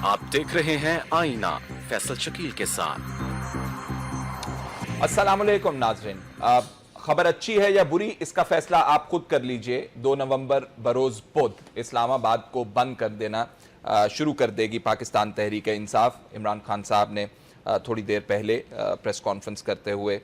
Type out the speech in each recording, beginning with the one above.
आप देख रहे हैं आईना फैसल शकील के साथ। अस्सलाम वालेकुम नाज़रीन, खबर अच्छी है या बुरी इसका फैसला आप खुद कर लीजिए। 2 नवंबर बरोज बुध इस्लामाबाद को बंद कर देना शुरू कर देगी पाकिस्तान तहरीक इंसाफ। इमरान खान साहब ने थोड़ी देर पहले प्रेस कॉन्फ्रेंस करते हुए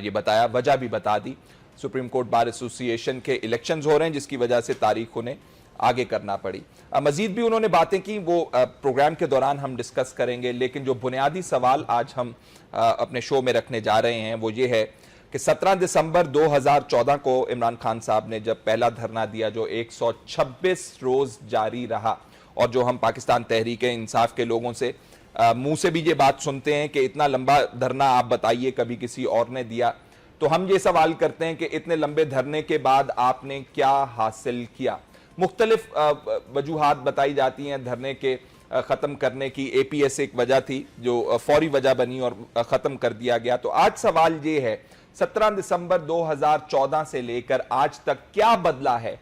ये बताया, वजह भी बता दी। सुप्रीम कोर्ट बार एसोसिएशन के इलेक्शंस हो रहे हैं जिसकी वजह से तारीख उन्हें आगे करना पड़ी। मजीद भी उन्होंने बातें की, वो प्रोग्राम के दौरान हम डिस्कस करेंगे। लेकिन जो बुनियादी सवाल आज हम अपने शो में रखने जा रहे हैं वो ये है कि 17 दिसंबर 2014 को इमरान खान साहब ने जब पहला धरना दिया जो 126 रोज जारी रहा, और जो हम पाकिस्तान तहरीक इंसाफ के लोगों से मुंह से भी ये बात सुनते हैं कि इतना लंबा धरना आप बताइए कभी किसी और ने दिया, तो हम ये सवाल करते हैं कि इतने लंबे धरने के बाद आपने क्या हासिल किया। मुख्तलिफ वजूहात बताई जाती हैं धरने के ख़त्म करने की। APS एक वजह थी जो फौरी वजह बनी और ख़त्म कर दिया गया। तो आज सवाल ये है, 17 दिसंबर 2014 से लेकर आज तक क्या बदला है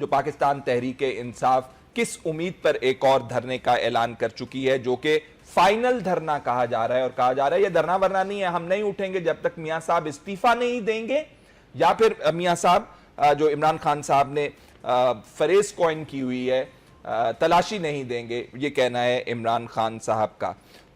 जो पाकिस्तान तहरीक इंसाफ किस उम्मीद पर एक और धरने का ऐलान कर चुकी है, जो कि फाइनल धरना कहा जा रहा है। और कहा जा रहा है ये धरना वरना नहीं है, हम नहीं उठेंगे जब तक मियां साहब इस्तीफा नहीं देंगे या फिर मियां साहब जो इमरान खान साहब ने फरेज कॉइन की हुई है तलाशी नहीं देंगे, ये कहना है इमरान खान साहब का।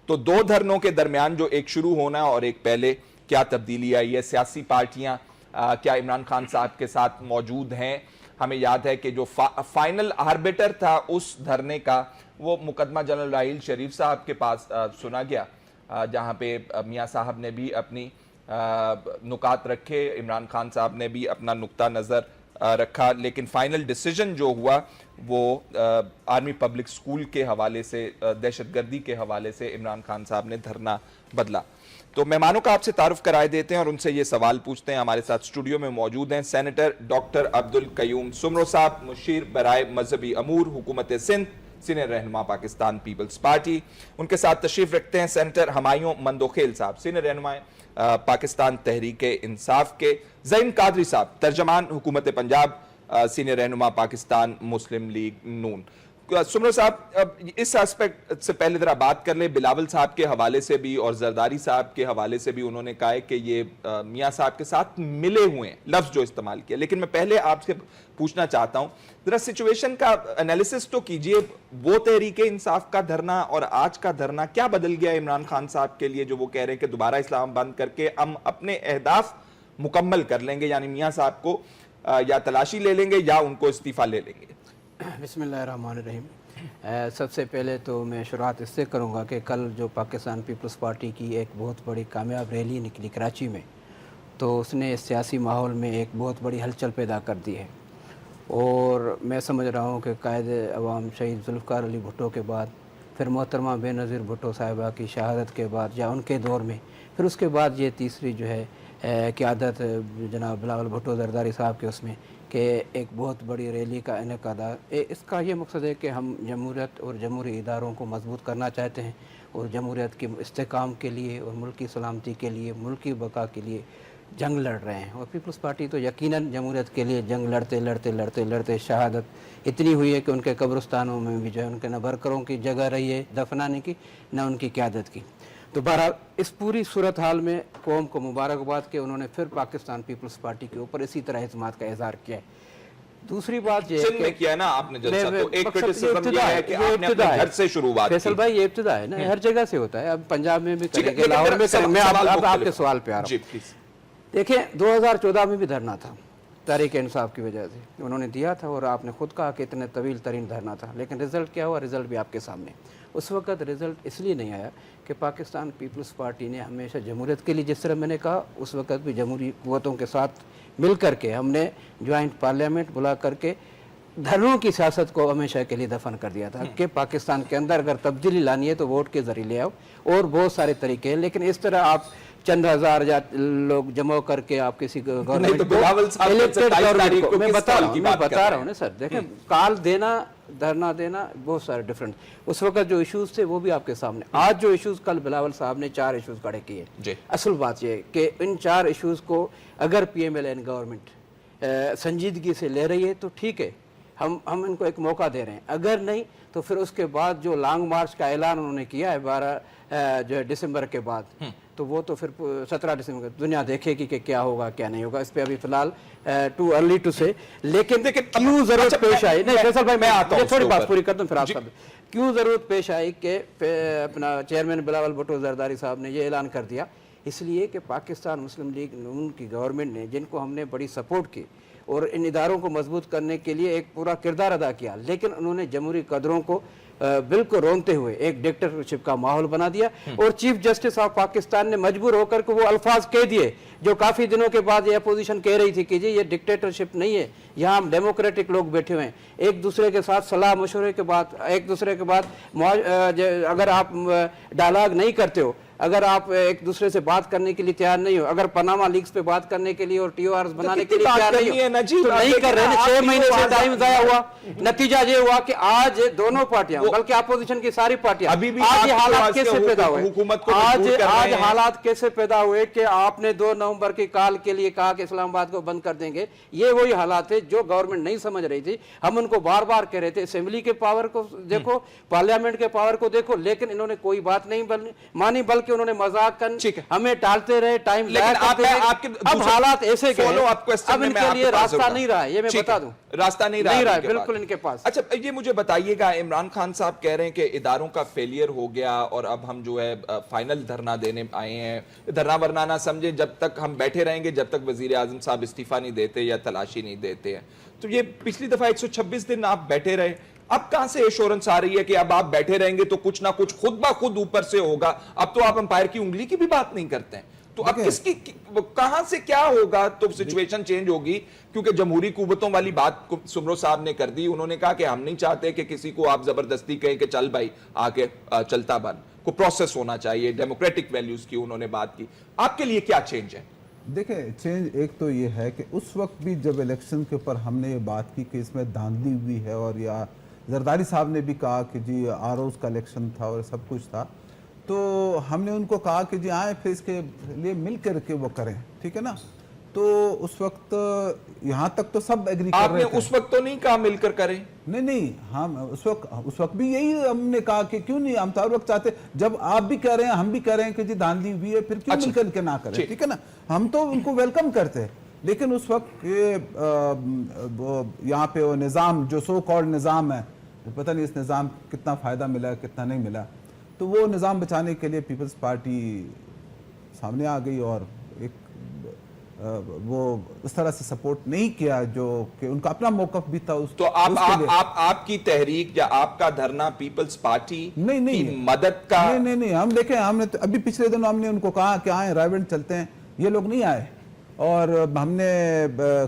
तो दो धरनों के दरमियान जो एक शुरू होना और एक पहले, क्या तब्दीली आई है? सियासी पार्टियां क्या इमरान खान साहब के साथ मौजूद हैं? हमें याद है कि जो फाइनल आर्बिटर था उस धरने का वो मुकदमा जनरल राहील शरीफ साहब के पास सुना गया, जहां पे मियां साहब ने भी अपनी नुकात रखे, इमरान खान साहब ने भी अपना नुक्ता नज़र रखा। लेकिन फाइनल डिसीजन जो हुआ वो आर्मी पब्लिक स्कूल के हवाले से, दहशतगर्दी के हवाले से इमरान खान साहब ने धरना बदला। तो मेहमानों का आपसे तारुफ कराए देते हैं और उनसे ये सवाल पूछते हैं। हमारे साथ स्टूडियो में मौजूद हैं सेनेटर डॉक्टर अब्दुल कयूम सुमरो साहब, मुशीर बराए मजहबी अमूर हुकूमत सिंध, सीनियर रहनुमा पाकिस्तान पीपल्स पार्टी। उनके साथ तशरीफ रखते हैं सेनेटर हमायूं मंदोखेल साहब, सीनियर रहनुमा पाकिस्तान तहरीक इंसाफ के, ज़ईन कादरी साहब, तर्जमान हुकूमत पंजाब, सीनियर रहनुमा पाकिस्तान मुस्लिम लीग नून। सुमरो साहब, इस एस्पेक्ट से पहले जरा बात कर ले, बिलावल साहब के हवाले से भी और जरदारी साहब के हवाले से भी उन्होंने कहा है कि ये मियां साहब के साथ मिले हुए हैं, लफ्ज जो इस्तेमाल किया। लेकिन मैं पहले आपसे पूछना चाहता हूं, जरा सिचुएशन का एनालिसिस तो कीजिए। वो तहरीक इंसाफ का धरना और आज का धरना क्या बदल गया इमरान खान साहब के लिए, जो वो कह रहे हैं कि दोबारा इस्लाम बंद करके हम अपने अहदाफ मुकम्मल कर लेंगे, यानी मियां साहब को या तलाशी ले लेंगे या उनको इस्तीफा ले लेंगे? बिस्मिल्लाहिर्रहमानिर्रहीम। सबसे पहले तो मैं शुरुआत इससे करूँगा कि कल जो पाकिस्तान पीपल्स पार्टी की एक बहुत बड़ी कामयाब रैली निकली कराची में, तो उसने सियासी माहौल में एक बहुत बड़ी हलचल पैदा कर दी है। और मैं समझ रहा हूँ कि कायद अवाम शहीद जुल्फ़िकार अली भुट्टो के बाद, फिर मोहतरमा बेनज़ीर भुट्टो साहिबा की शहादत के बाद या उनके दौर में, फिर उसके बाद ये तीसरी जो है क़यादत जनाब बिलावल भुट्टो जरदारी साहब के उसमें कि एक बहुत बड़ी रैली का इनेकादा। इसका ये मकसद है कि हम जमहूरियत और जमहूरी इदारों को मजबूत करना चाहते हैं और जमहूरियत के इस्तेकाम के लिए और मुल्क की सलामती के लिए, मुल्क की बका के लिए जंग लड़ रहे हैं। और पीपल्स पार्टी तो यकीनन जमहूरियत के लिए जंग लड़ते लड़ते लड़ते लड़ते शहादत इतनी हुई है कि उनके कब्रिस्तानों में भी जो है उनके न बरकरों की जगह रही है दफनाने की, न उनकी क़यादत की। तो बहरहाल इस पूरी सूरत हाल में कौम को मुबारकबाद के उन्होंने फिर पाकिस्तान पीपल्स पार्टी के ऊपर इसी तरह इस्तेमाल का इजहार किया है। दूसरी बात ये है कि ना आपने जलसा, तो एक क्रिटिसिज्म ये है कि आपने अपने घर से शुरुआत की। फैसल भाई, ये इब्तिदा है ना, हर जगह से होता है। अब पंजाब में भी करेंगे, लाहौर में करेंगे। मैं अब आपके सवाल पे आ रहा हूँ। देखिए, 2014 में भी धरना था तहरीक इंसाफ की वजह से उन्होंने दिया था, और आपने खुद कहा कि इतने तवील तरीन धरना था, लेकिन रिजल्ट क्या हुआ? रिजल्ट भी आपके सामने। उस वक़्त रिजल्ट इसलिए नहीं आया कि पाकिस्तान पीपल्स पार्टी ने हमेशा जमहूरियत के लिए, जिस तरह मैंने कहा, उस वक़्त भी जमहूरी क़ुव्वतों के साथ मिल करके हमने जॉइंट पार्लियामेंट बुला करके धर्मों की सियासत को हमेशा के लिए दफन कर दिया था कि पाकिस्तान के अंदर अगर तब्दीली लानी है तो वोट के ज़रिए ले आओ, और बहुत सारे तरीके हैं। लेकिन इस तरह आप चंद हज़ार लोग जमा करके आप किसी गवर्नमेंट को, मैं बता रहा हूँ ना सर, देखें, काल देना, धरना देना, बहुत सारे डिफरेंट उस वक्त जो इश्यूज थे वो भी आपके सामने। आज जो इश्यूज, कल बिलावल साहब ने 4 इश्यूज खड़े किए। असल बात यह है कि इन 4 इश्यूज को अगर PMLN गवर्नमेंट संजीदगी से ले रही है तो ठीक है, हम इनको एक मौका दे रहे हैं, अगर नहीं तो फिर उसके बाद जो लॉन्ग मार्च का ऐलान उन्होंने किया है 12 जो है दिसंबर के बाद, तो वो तो फिर 17 दिसंबर दुनिया देखेगी कि क्या होगा क्या नहीं होगा। इस पे अभी फिलहाल टू अर्ली टू से, लेकिन क्यों जरूरत पेश आई, नहीं फैसल भाई मैं आता हूँ, थोड़ी बात पूरी कर दूं फिर आप सब, क्यों जरूरत पेश आई कि अपना चेयरमैन बिलावल भुट्टो जरदारी साहब ने ये ऐलान कर दिया, इसलिए कि पाकिस्तान मुस्लिम लीग नून की गवर्नमेंट ने, जिनको हमने बड़ी सपोर्ट की और इन इदारों को मजबूत करने के लिए एक पूरा किरदार अदा किया, लेकिन उन्होंने जमहूरी कदरों को बिल्कुल रोनते हुए एक डिक्टेटरशिप का माहौल बना दिया। और चीफ जस्टिस ऑफ पाकिस्तान ने मजबूर होकर के वो अल्फाज कह दिए जो काफ़ी दिनों के बाद ये अपोजिशन कह रही थी कि जी ये डिक्टेटरशिप नहीं है, यहाँ हम डेमोक्रेटिक लोग बैठे हुए हैं, एक दूसरे के साथ सलाह मशवरे के बाद, एक दूसरे के बाद अगर आप डायलॉग नहीं करते हो, अगर आप एक दूसरे से बात करने के लिए तैयार नहीं हो, अगर पनामा लीक्स पे बात करने के लिए और टीओआरएस बनाने के लिए तैयार नहीं हो, तो नहीं कर रहे हैं। 6 महीने से टाइम जाया हुआ, नतीजा ये हुआ कि आज दोनों पार्टियां, बल्कि अपोजिशन की सारी पार्टियां, आज ये हालात कैसे पैदा हुए, आज हालात कैसे पैदा हुए कि आपने 2 नवंबर के काल के लिए कहा कि इस्लामाबाद को बंद कर देंगे। ये वही हालात है जो गवर्नमेंट नहीं समझ रही थी। हम उनको बार बार कह रहे थे असेंबली के पावर को देखो, पार्लियामेंट के पावर को देखो, लेकिन इन्होंने कोई बात नहीं मानी, बल्कि उन्होंने मजाक कर हमें टालते रहे, टाइम अब हालात ऐसे गए, अब इनके लिए रास्ता नहीं रहा है, ये मैं बता दूं, रास्ता नहीं रहा है बिल्कुल इनके पास। अच्छा ये मुझे बताइएगा, इमरान खान साहब कह रहे हैं कि इदारों का फेलियर हो गया और अब हम जो है फाइनल धरना देने आए हैं। धरना वरना ना समझे, जब तक हम बैठे रहेंगे जब तक वजीर आजम साहब इस्तीफा नहीं देते या तलाशी नहीं देते हैं। तो ये पिछली दफा 126 दिन आप बैठे रहे, अब कहां से एश्योरेंस आ रही है कि अब आप बैठे रहेंगे तो कुछ ना कुछ खुद ब खुद ऊपर से होगा? अब तो आप अंपायर की उंगली की भी बात नहीं करते हैं, तो अब किसकी कहां से क्या होगा? तो सिचुएशन चेंज होगी, क्योंकि जमहूरी कुव्वतों वाली बात सुमरो साहब ने कर दी। उन्होंने कहा कि हम नहीं चाहते कि किसी को आप जबरदस्ती कहें कि चल भाई आके चलता बन, को प्रोसेस होना चाहिए, डेमोक्रेटिक वैल्यूज की उन्होंने बात की। आपके लिए क्या चेंज है? देखिए चेंज एक तो ये है कि उस वक्त भी जब इलेक्शन के ऊपर हमने ये बात की कि इसमें धांधली हुई है, और या जरदारी साहब ने भी कहा कि जी आरओज का इलेक्शन था और सब कुछ था, तो हमने उनको कहा कि जी आए फिर इसके लिए मिल करके वो करें, ठीक है ना। तो उस वक्त यहाँ तक तो सब एग्री कर रहे थे। उस वक्त तो नहीं कहा मिलकर करें? नहीं हम उस वक्त भी यही हमने कहा कि क्यों नहीं, हम तो हर वक्त चाहते, जब आप भी कह रहे हैं हम भी कह रहे हैं कि जी धांधली हुई है, फिर क्यों मिलकर के ना करें, ठीक है ना। हम तो उनको वेलकम करते हैं, लेकिन उस वक्त यहाँ पे वो निज़ाम जो सो कॉल्ड निज़ाम है, पता नहीं इस निज़ाम कितना फ़ायदा मिला कितना नहीं मिला, तो वो निज़ाम बचाने के लिए पीपल्स पार्टी सामने आ गई और एक वो उस तरह से सपोर्ट नहीं किया जो कि उनका अपना मौक़िफ़ भी था। तो आपकी तहरीक या आपका धरना पीपल्स पार्टी की मदद का? नहीं हम देखें, हमने तो अभी पिछले दिनों हमने उनको कहा कि आए रायबंद चलते हैं, ये लोग नहीं आए, और हमने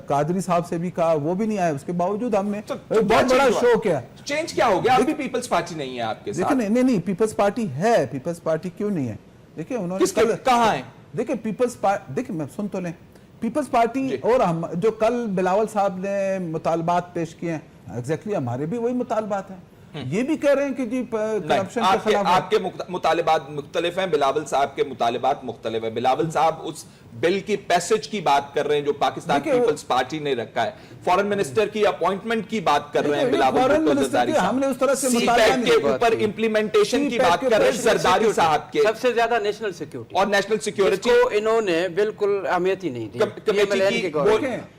कादरी साहब से भी कहा, वो भी नहीं आए, उसके बावजूद हमने बहुत बड़ा शो किया। चेंज क्या हो गया? अभी पीपल्स पार्टी नहीं है आपके साथ? देखिए नहीं पीपल्स पार्टी है, पीपल्स पार्टी क्यों नहीं है? देखिए उन्होंने कहाँ है? देखिए पीपल्स पार्टी, देखिए मैं सुन तो लें, पीपल्स पार्टी और हम जो कल बिलावल साहब ने मुतालबात पेश किए हैं, एग्जैक्टली हमारे भी वही मुतालबात हैं। ये भी कह रहे हैं कि जी करप्शन के खिलाफ आपके मुतालिबात मुख्तलिफ हैं, बिलावल साहब के मुतालिबात मुख्तलिफ है। बिलावल साहब उस बिल की पैसेज की बात कर रहे हैं जो पाकिस्तान पीपल्स पार्टी ने रखा है, फॉरेन मिनिस्टर की अपॉइंटमेंट की बात कर रहे हैं बिलावल भुट्टो जरदारी साहब, हमने उस तरह से सीपैक के ऊपर इंप्लीमेंटेशन की बात कर रहे हैं जरदारी साहब के, सबसे ज्यादा नेशनल सिक्योरिटी और नेशनल सिक्योरिटी को इन्होंने बिल्कुल अहमियत ही नहीं दी।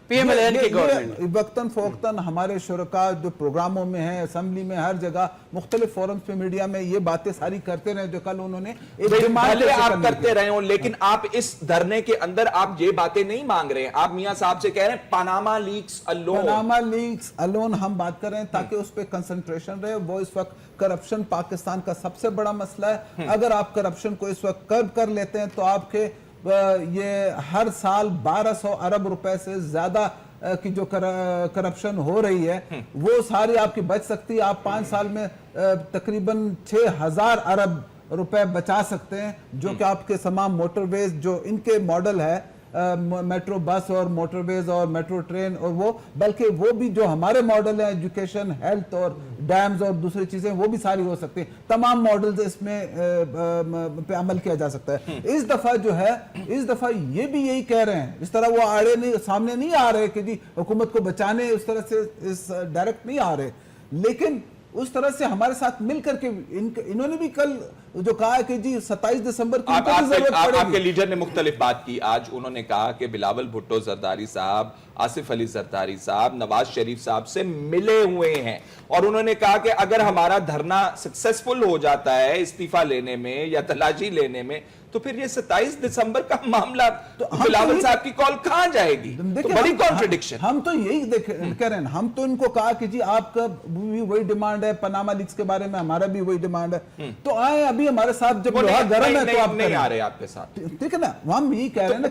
पीएमएलएन की गवर्नमेंट वक्तन फोक्तन हमारे शुरका जो प्रोग्रामों में है, असेंबली में, हर जगह मुख्तलिफ फोरम्स पे, मीडिया में ये बातें सारी करते रहे जो कल उन्होंने आप करते रहे हो, लेकिन आप इस धरने के अंदर आप ये बातें नहीं मांग रहे हैं। आप मियां साहब से कह रहे हैं पनामा लीक्स अलोन हम बात कर रहे हैं ताकि उस पर कंसंट्रेशन रहे। वो इस वक्त करप्शन पाकिस्तान का सबसे बड़ा मसला है। अगर आप करप्शन को इस वक्त कर्ब कर लेते हैं तो आपके ये हर साल 1200 अरब रुपए से ज्यादा की जो करप्शन हो रही है वो सारी आपकी बच सकती है। आप 5 साल में तकरीबन 6000 अरब रुपए बचा सकते हैं, जो कि आपके तमाम मोटरवेज जो इनके मॉडल है, मेट्रो बस और मोटरवेज और मेट्रो ट्रेन, और वो बल्कि वो भी जो हमारे मॉडल है एजुकेशन, हेल्थ और डैम्स और दूसरी चीजें वो भी सारी हो सकती हैं, तमाम मॉडल्स इसमें पे अमल किया जा सकता है। इस दफा जो है, इस दफा ये भी यही कह रहे हैं, इस तरह वो आड़े नहीं, सामने नहीं आ रहे कि जी हुकूमत को बचाने उस तरह से इस डायरेक्ट नहीं आ रहे, लेकिन उस तरह से हमारे साथ मिलकर के इन्होंने भी कल जो कहा है कि जी 27 दिसंबर की आपके लीडर ने मुख्तलिफ बात की। आज उन्होंने कहा कि बिलावल भुट्टो जरदारी साहब, आसिफ अली जरदारी साहब नवाज शरीफ साहब से मिले हुए हैं, और उन्होंने कहा कि अगर हमारा धरना सक्सेसफुल हो जाता है इस्तीफा लेने में या तलाशी लेने में, तो फिर ये 27 दिसंबर का मामला तो बिलावल साहब की कॉल कहां जाएगी? तो बड़ी कॉन्ट्रडिक्शन। हम तो यही कह रहे हैं, हम तो इनको कहा कि जी आपका भी वही डिमांड है, पनामा लीक्स के बारे में हमारा भी वही डिमांड है, तो आए अभी हमारे साथ, जब लोहा गर्म है तो आप नहीं आ रहे आपके साथ, ठीक है ना? हम यही कह रहे हैं ना,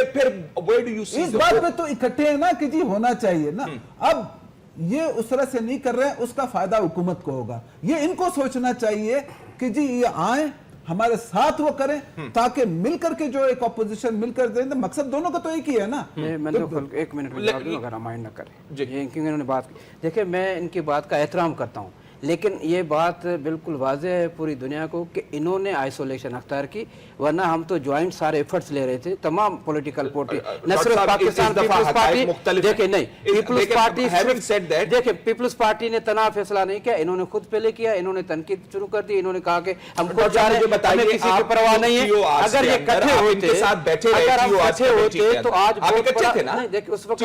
फिर where do you see इस बात पे तो इकट्ठे हैं ना कि जी होना चाहिए ना। अब ये उस तरह से नहीं कर रहे हैं, उसका फायदा हुकूमत को होगा। ये इनको सोचना चाहिए कि जी ये आए हमारे साथ वो करें, ताकि मिलकर के जो एक ऑपोजिशन मिलकर दें, तो मकसद दोनों का तो एक ही है ना। मैं तो 1 मिनट में जवाब दूं, अगर माइंड न करें, क्योंकि इन्होंने बात की। देखिए, मैं इनकी बात का एहतराम करता हूँ, लेकिन ये बात बिल्कुल वाज़ेह है पूरी दुनिया को कि इन्होंने आइसोलेशन अख्तियार की, वरना हम तो ज्वाइंट सारे एफर्ट्स ले रहे थे, तमाम पॉलिटिकल पार्टी, न सिर्फ पाकिस्तान पीपल्स पार्टी, देखिए नहीं पीपल्स पार्टी, देखिए पीपल्स पार्टी ने तनाव फैसला नहीं किया, इन्होंने खुद पहले किया, इन्होंने तनकीद शुरू कर दी, इन्होंने कहा कि हम खुद जा रहे हैं, हमें किसी की परवाह नहीं है। अगर ये इकट्ठे होते, अगर हम इकट्ठे होते तो आज नहीं, देखिए उस वक्त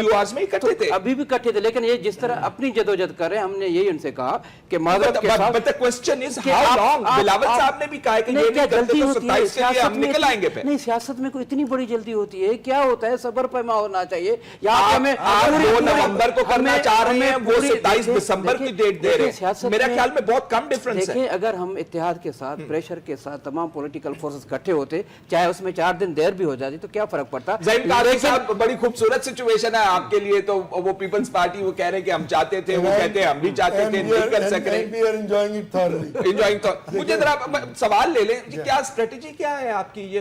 अभी भी इकट्ठे थे, लेकिन ये जिस तरह अपनी जदोजहद कर रहे हैं, हमने यही उनसे कहा कि But the question is how long? Bilawal साहब ने भी कहा कि ये जल्दी होती है हम निकल आएंगे पे। नहीं, सियासत में कोई इतनी बड़ी जल्दी होती है? क्या होता है, सब्र पैमा होना चाहिए। यहाँ हमें 2 नवंबर को करना चाह रहे हैं, वो 27 दिसंबर की डेट दे रहे हैं। मेरे ख्याल में बहुत कम डिफरेंस है। देखिए, अगर हम इत्तेहाद के साथ, प्रेशर के साथ तमाम पॉलिटिकल फोर्सेस इकट्ठे होते, चाहे उसमें 4 दिन देर भी हो जाती, तो क्या फर्क पड़ता? साहब, बड़ी खूबसूरत सिचुएशन है आपके लिए, तो वो पीपल्स पार्टी वो कह रहे हैं कि हम चाहते थे, वो कहते हैं हम भी चाहते थे, नहीं कर सक रहे। मुझे जरा सवाल ले लें, क्या स्ट्रेटेजी क्या है आपकी? ये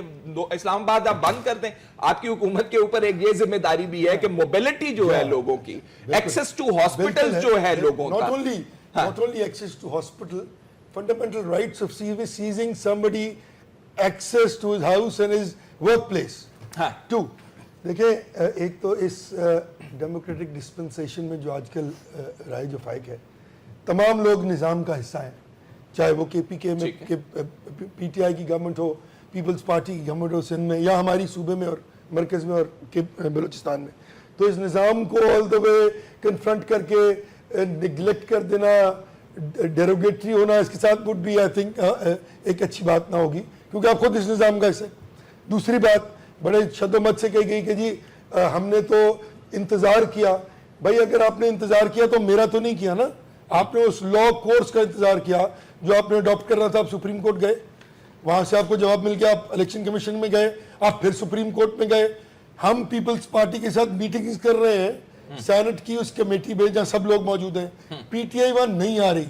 इस्लामाबाद आप बंद कर दें, आपकी हुकूमत के ऊपर एक ये जिम्मेदारी भी है कि मोबिलिटी जो है लोगों की, एक्सेस टू हॉस्पिटल जो है लोगों का, not only access to hospital, fundamental rights of seizing somebody access to his house and his workplace. Two, देखिए, एक तो इस डेमोक्रेटिक डिस्पेंसेशन में जो आजकल राइज ऑफ फाइक है, तमाम लोग निज़ाम का हिस्सा हैं, चाहे वो KPK में PTI की गवर्नमेंट हो, पीपल्स पार्टी की गवर्नमेंट हो सिंध में, या हमारी सूबे में और मरकज़ में और बलूचिस्तान में। तो इस निज़ाम को ऑल द वे कन्फ्रंट करके निगलेक्ट कर देना, डेरोगेटरी होना, इसके साथ वुड बी आई थिंक एक अच्छी बात ना होगी, क्योंकि आप खुद इस निज़ाम का हिस्सा है। दूसरी बात बड़े शद्दोमत से कही गई कि जी हमने तो इंतज़ार किया। भाई, अगर आपने इंतज़ार किया तो मेरा तो नहीं किया ना, आपने उस लॉ कोर्स का इंतजार किया जो आपने अडॉप्ट करना था। आप सुप्रीम कोर्ट गए, वहां से आपको जवाब मिल गया, आप इलेक्शन कमीशन में गए, आप फिर सुप्रीम कोर्ट में गए। हम पीपल्स पार्टी के साथ मीटिंग्स कर रहे हैं, सेनेट की उस कमेटी में जहां सब लोग मौजूद हैं, PTI वहां नहीं आ रही।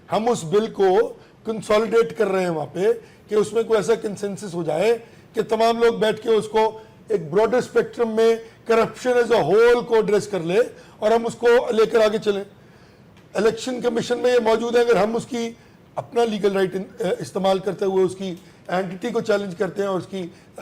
हम उस बिल को कंसोलिडेट कर रहे हैं वहां पे कि उसमें कोई ऐसा कंसेंसस हो जाए कि तमाम लोग बैठ के उसको एक ब्रॉडर स्पेक्ट्रम में करप्शन एज अ होल को एड्रेस कर ले और हम उसको लेकर आगे चलें। इलेक्शन कमीशन में ये मौजूद है, अगर हम उसकी अपना लीगल राइट इस्तेमाल करते हुए उसकी एंटिटी को चैलेंज करते हैं और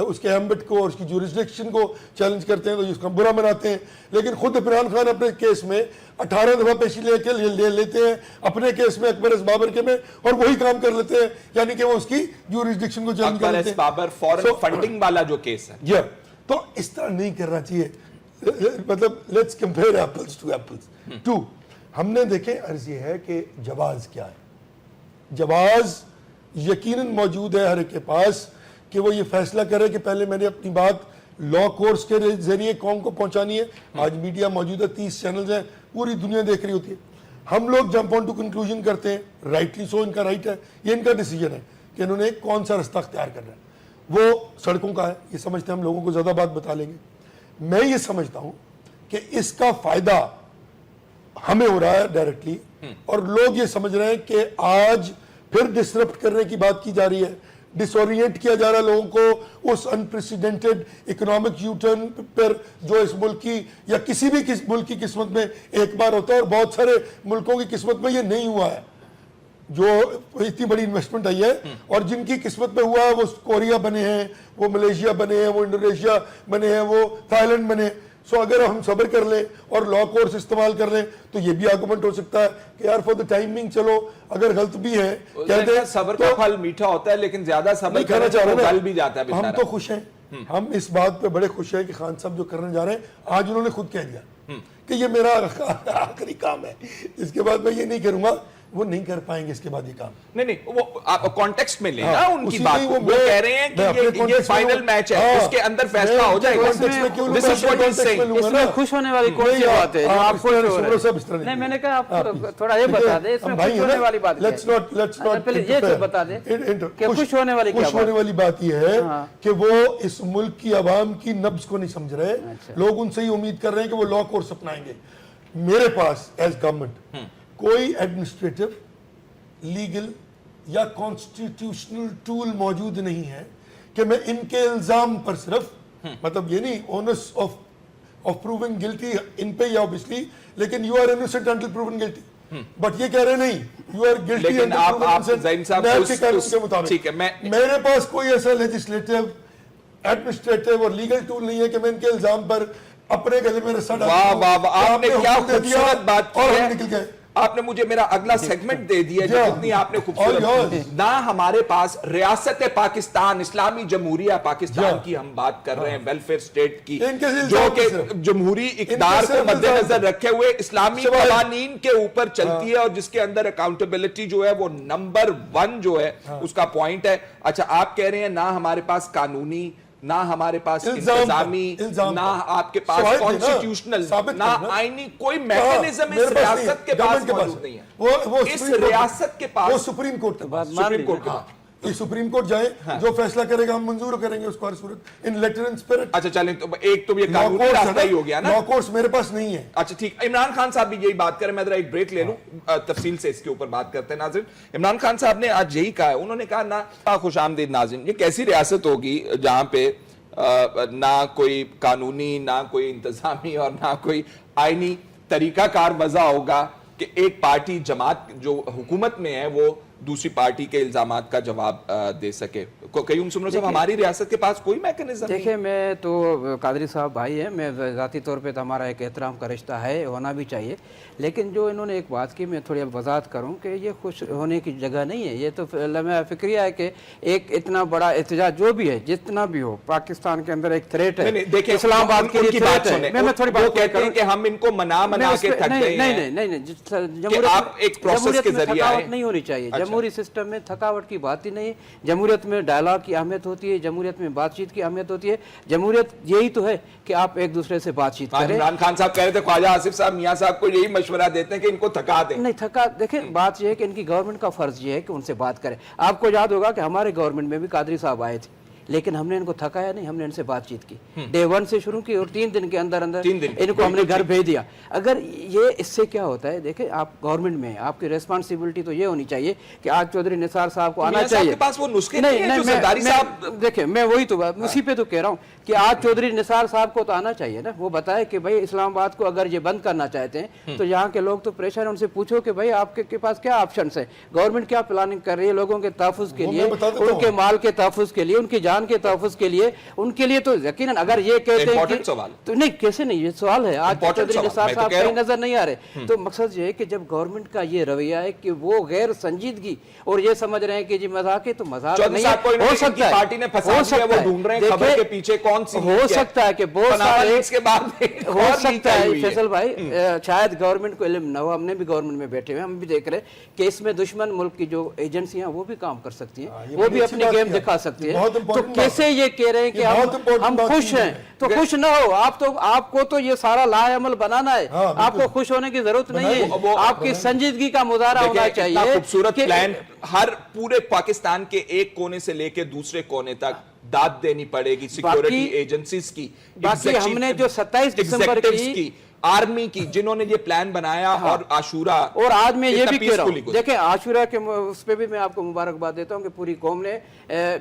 उसके एम्बिट को और उसकी जुरिस्डिक्शन को चैलेंज करते हैं, तो उसका बुरा मनाते हैं। लेकिन खुद इमरान खान अपने केस में 18 दफा पेशी ले लेते हैं, अपने केस में अकबर बाबर के में, और वही काम कर लेते हैं, यानी कि वो उसकी जुरिस्डिक्शन को चैलेंज कर लेते हैं। बाबर फॉरेन फंडिंग वाला जो केस है, तो इस तरह नहीं करना चाहिए। मतलब let's compare apples to apples. टू, हमने देखे अर्ज ये है कि जवाज क्या है। जवाज यकीनन मौजूद है हर एक के पास कि वो ये फैसला करे कि पहले मैंने अपनी बात लॉ कोर्स के जरिए कौम को पहुंचानी है। आज मीडिया मौजूद है, 30 चैनल्स हैं, पूरी दुनिया देख रही होती है। हम लोग जंप ऑन टू कंक्लूजन करते हैं, राइटली सो, इनका राइट है, ये इनका डिसीजन है कि इन्होंने कौन सा रास्ता अख्तियार करना है। वो सड़कों का है, ये समझते हैं हम लोगों को ज़्यादा बात बता लेंगे। मैं ये समझता हूँ कि इसका फ़ायदा हमें हो रहा है डायरेक्टली, और लोग ये समझ रहे हैं कि आज फिर डिसरप्ट करने की बात की जा रही है, डिसोरिएंट किया जा रहा है लोगों को उस अनप्रेसिडेंटेड इकोनॉमिक यूटर्न पर जो इस मुल्क की या किसी भी मुल्क की किस्मत में एक बार होता है, और बहुत सारे मुल्कों की किस्मत में ये नहीं हुआ है। جو اتنی بڑی انویسٹمنٹ آئی ہے اور جن کی قسمت میں ہوا ہے وہ کوریا بنے ہیں, وہ ملیشیا بنے ہیں, وہ انڈونیشیا بنے ہیں, وہ تھائی لینڈ بنے. سو اگر ہم صبر کر لیں اور لا کورس استعمال کر لیں تو یہ بھی آرگومنٹ ہو سکتا ہے کہ یار فار دا ٹائمنگ چلو اگر غلط بھی ہے کہہ دیں. صبر کا پھل میٹھا ہوتا ہے لیکن زیادہ صبر کرنا چاہ رہے گل بھی جاتا ہے. ہم تو خوش ہیں, ہم اس بات پہ بڑے خوش ہیں کہ خان صاحب جو کرنے جا رہے ہیں, آج انہوں نے خود کہہ دیا کہ یہ میرا آخری کام ہے, اس کے بعد میں یہ نہیں کروں گا. وہ نہیں کر پائیں گے اس کے بعد یہ کام. نہیں وہ آپ کانٹیکسٹ میں لیں نا ان کی بات. وہ کہہ رہے ہیں کہ یہ فائنل میچ ہے, اس کے اندر فیصلہ ہو جائے گا. اس میں خوش ہونے والی کون سی بات ہے جو آپ خوش ہو رہے ہیں؟ نہیں, میں نے کہا آپ تھوڑا یہ بتا دیں اس میں خوش ہونے والی بات کیا ہے. پہلے یہ تو بتا دیں کہ خوش ہونے والی کیا بات ہے. خوش ہونے والی بات یہ ہے کہ وہ اس ملک کی عوام کی نبض کو نہیں سمجھ رہے. لوگ ان سے ہی امید کر رہے ہیں کہ وہ لا کورس اپنائیں گے. میرے پاس ایز گورنمنٹ کوئی ایڈمنسٹریٹو, لیگل یا کانسٹیٹیوشنل ٹول موجود نہیں ہے کہ میں ان کے الزام پر صرف, مطلب یہ نہیں اونس آف پروونگ گلٹی ان پہ ہی obviously, لیکن you are innocent until proven guilty. But یہ کہہ رہے نہیں یو آر گلٹی لیکن آپ زین صاحب کے مطابق. میرے پاس کوئی ایسا لیجسلیٹو, ایڈمنسٹریٹو اور لیگل ٹول نہیں ہے کہ میں ان کے الزام پر اپنے گلے میں رسا ڈال دوں. واہ واہ, آپ نے کیا خوبصورت بات کی اور ہے. ہم نکل گئے. آپ نے مجھے میرا اگلا سیگمنٹ دے دیا جتنی آپ نے خوبصورت. نہ ہمارے پاس ریاست پاکستان, اسلامی جمہوریہ پاکستان کی ہم بات کر رہے ہیں, ویلفیئر سٹیٹ کی, جو کہ جمہوری اقدار کو مد نظر رکھے ہوئے اسلامی قوانین کے اوپر چلتی ہے اور جس کے اندر اکاؤنٹیبلٹی جو ہے وہ نمبر 1 جو ہے اس کا پوائنٹ ہے. اچھا, آپ کہہ رہے ہیں نہ ہمارے پاس قانونی, نہ ہمارے پاس انتظامی, نہ آپ کے پاس کانسٹیٹیوشنل, نہ آئینی کوئی میکانزم اس ریاست کے پاس موجود نہیں ہے. اس ریاست کے پاس وہ سپریم کورٹ کے پاس, سپریم کورٹ جائے, جو فیصلہ کرے گا ہم منظور کریں گے اس کو ہر صورت ان لیٹر اینڈ اسپرٹ. اچھا چلیں, تو ایک تو یہ قانونی راستہ ہی ہو گیا نا. لا کورس میرے پاس نہیں ہے. اچھا ٹھیک, عمران خان صاحب بھی یہی بات کریں, میں ذرا ایک بریک لے لوں, تفصیل سے اس کے اوپر بات کرتے ہیں. ناظرین, عمران خان صاحب نے آج یہی کہا ہے, انہوں نے کہا نا, خوش آمدید ناظرین, یہ کیسی ریاست ہوگی جہاں پہ نہ کوئی قانونی, نہ کوئی انتظامی اور نہ کوئی آئینی طریقہ کار وضع ہوگا کہ ایک پارٹی جماعت جو حکومت میں ہے وہ دوسری پارٹی کے الزامات کا جواب دے سکے. قیوم سمرو صاحب, ہماری ریاست کے پاس کوئی میکنزم نہیں. دیکھیں, میں تو قادری صاحب بھائی ہیں, میں ذاتی طور پہ تو ہمارا ایک احترام کا رشتہ ہے, ہونا بھی چاہیے, لیکن جو انہوں نے ایک بات کی میں تھوڑی وضاحت کروں کہ یہ خوش ہونے کی جگہ نہیں ہے. یہ تو لمحہ فکریہ ہے کہ ایک اتنا بڑا احتجاج جو بھی ہے, جتنا بھی ہو, پاکستان کے اندر ایک تھریٹ ہے, اسلام آباد کے لیے بات ہے. میں تھوڑی بات کہتے ہیں کہ ہم ان کو منا کے تھک گئے ہیں. نہیں, آپ ایک پروسیس کے ذریعے تھکاوٹ نہیں ہونی چاہیے. جمہوری سسٹم میں تھکاوٹ کی بات ہی نہیں. جمہوریت میں ڈائلاگ کی اہمیت ہوتی ہے, جمہوریت میں بات چیت کی اہمیت ہوتی ہے. جمہوریت یہی تو ہے کہ آپ ایک دوسرے سے بات چیت کریں. عمران خان صاحب کہہ رہے تھے خواجہ آصف صاحب میاں صاحب کو یہی مشورہ دیتے ہیں کہ ان کو تھکا دیں. نہیں تھکا, دیکھیں بات یہ ہے کہ ان کی گورنمنٹ کا فرض یہ ہے کہ ان سے بات کریں. آپ کو یاد ہوگا کہ ہمارے گورنمنٹ میں بھی قادری صاحب آئے تھے, لیکن ہم نے ان کو تھکایا نہیں, ہم نے ان سے بات چیت کی. ڈے 1 سے شروع کی اور 3 دن کے اندر ان کو ہم نے گھر بھیج دیا. اگر یہ اس سے کیا ہوتا ہے, دیکھیں آپ گورنمنٹ میں ہیں, آپ کی ریسپانسبلٹی تو یہ ہونی چاہیے کہ آج چودھری نثار صاحب کو آنا چاہیے. دیکھیں, میں وہی تو اسی پہ تو کہہ رہا ہوں کہ آج چودھری نثار صاحب کو تو آنا چاہیے نا. وہ بتائے کہ بھائی اسلام آباد کو اگر یہ بند کرنا چاہتے ہیں تو یہاں کے لوگ تو پریشان ہیں, ان سے پوچھو کہ بھائی آپ کے پاس کیا آپشنس ہیں, گورنمنٹ کیا پلاننگ کر رہی ہے لوگوں کے تحفظ کے لیے, ان کے مال کے تحفظ کے لیے, ان کی جان کے تحفظ کے لیے, ان کے لیے. تو یقیناً اگر یہ کہتے ہیں تو نہیں, کیسے نہیں, یہ سوال ہے. آج چودھری نثار صاحب کہیں نظر نہیں آ رہے. تو مقصد یہ ہے کہ جب گورنمنٹ کا یہ رویہ ہے کہ وہ غیر سنجیدگی اور یہ سمجھ رہے ہیں کہ جی مذاق ہے, تو مذاق نہیں ہے. ہو سکتا ہے, پارٹی نے پھنسا دیا ہے, وہ ڈھونڈ رہے ہیں خبر کے پیچھے کون سی, ہو سکتا ہے کہ بہت سارے اس کے بعد ہو سکتا ہے فیصل بھائی, شاید گورنمنٹ کو علم نہ ہو, ہم نے بھی گورنمنٹ میں بیٹھے ہوئے, ہم بھی دیکھ رہے کہ اس میں دشمن ملک کی جو ایجنسیاں وہ بھی کام کر سکتی ہیں, وہ بھی اپنی گیم دکھا سکتی ہیں. تو کیسے یہ کہہ رہے ہیں کہ ہم خوش ہیں, تو خوش نہ ہو آپ کو تو یہ سارا لا عمل بنانا ہے. آپ کو خوش ہونے کی ضرورت نہیں ہے, آپ کی سنجیدگی کا مظاہرہ ہونا چاہیے. خوبصورت پلان, ہر پورے پاکستان کے ایک کونے سے لے کے دوسرے کونے تک داد دینی پڑے گی سیکیورٹی ایجنسیز کی, باقی ہم نے جو 27 دسمبر کی आर्मी की, जिन्होंने ये प्लान बनाया और आशूरा, और आज मैं ये भी कह रहा हूँ, peacefully देखें आशूरा के उस पे भी मैं आपको मुबारकबाद देता हूँ कि पूरी कौम ने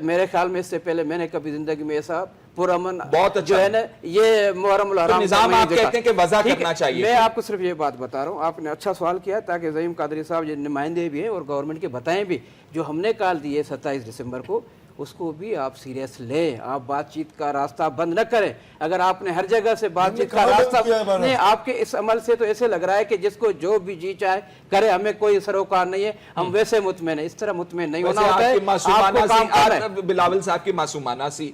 मेरे ख्याल में इससे पहले मैंने कभी जिंदगी में ऐसा पुरअमन बहुत अच्छा जो है ना ये मुहर्रम तो निजाम आप कहते हैं कि वज़ा करना चाहिए। मैं आपको सिर्फ ये बात बता रहा हूँ, आपने अच्छा सवाल किया ताकि ज़हीम कादरी साहब ये नुमाइंदे भी हैं और गवर्नमेंट के बताएं भी, जो हमने कॉल दी है 27 दिसंबर को उसको भी आप सीरियस लें, आप बातचीत का रास्ता बंद न करें। अगर आपने हर जगह से बातचीत का रास्ता नहीं, आपके इस अमल से तो ऐसे लग रहा है कि जिसको जो भी जी चाहे करे, हमें कोई सरोकार नहीं है, हम वैसे मुतमईन है, इस तरह मुतमईन नहीं होना होता है। आपको काम करना है। बिलावल साहब की मासूमाना सी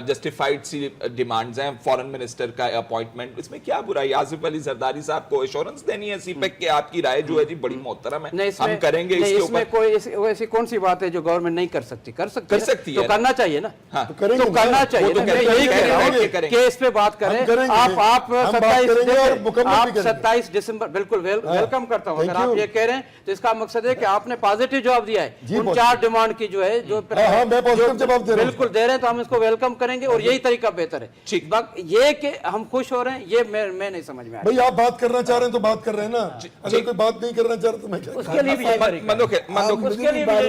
जस्टिफाइड सी डिमांड्स हैं, फॉरेन मिनिस्टर का अपॉइंटमेंट, इसमें क्या बुराई? आसिफ अली जरदारी साहब को एश्योरेंस देनी है सीपेक के आपकी राय जो है जी बड़ी मोहतरम है, हम करेंगे इसके ऊपर। कोई ऐसी कौन सी बात है जो गवर्नमेंट नहीं कर सकती? कर सकती है, तो करना चाहिए ना। हाँ, तो करना चाहिए। मैं यही कह रहा हूँ कि इस पे बात करें। आप 27 दिसंबर बिल्कुल वेलकम करता हूँ। अगर आप ये कह रहे हैं तो इसका मकसद है कि आपने पॉजिटिव जवाब दिया है उन 4 डिमांड की जो है, जो बिल्कुल दे रहे हैं, तो हम इसको वेलकम करेंगे और यही तरीका बेहतर है। ठीक, ये कि हम खुश हो रहे हैं ये मैं नहीं समझ में आया। भाई आप बात करना चाह रहे हैं तो बात कर रहे हैं ना, अगर कोई बात नहीं करना चाह रहा तो मैं क्या? उसके लिए भी यही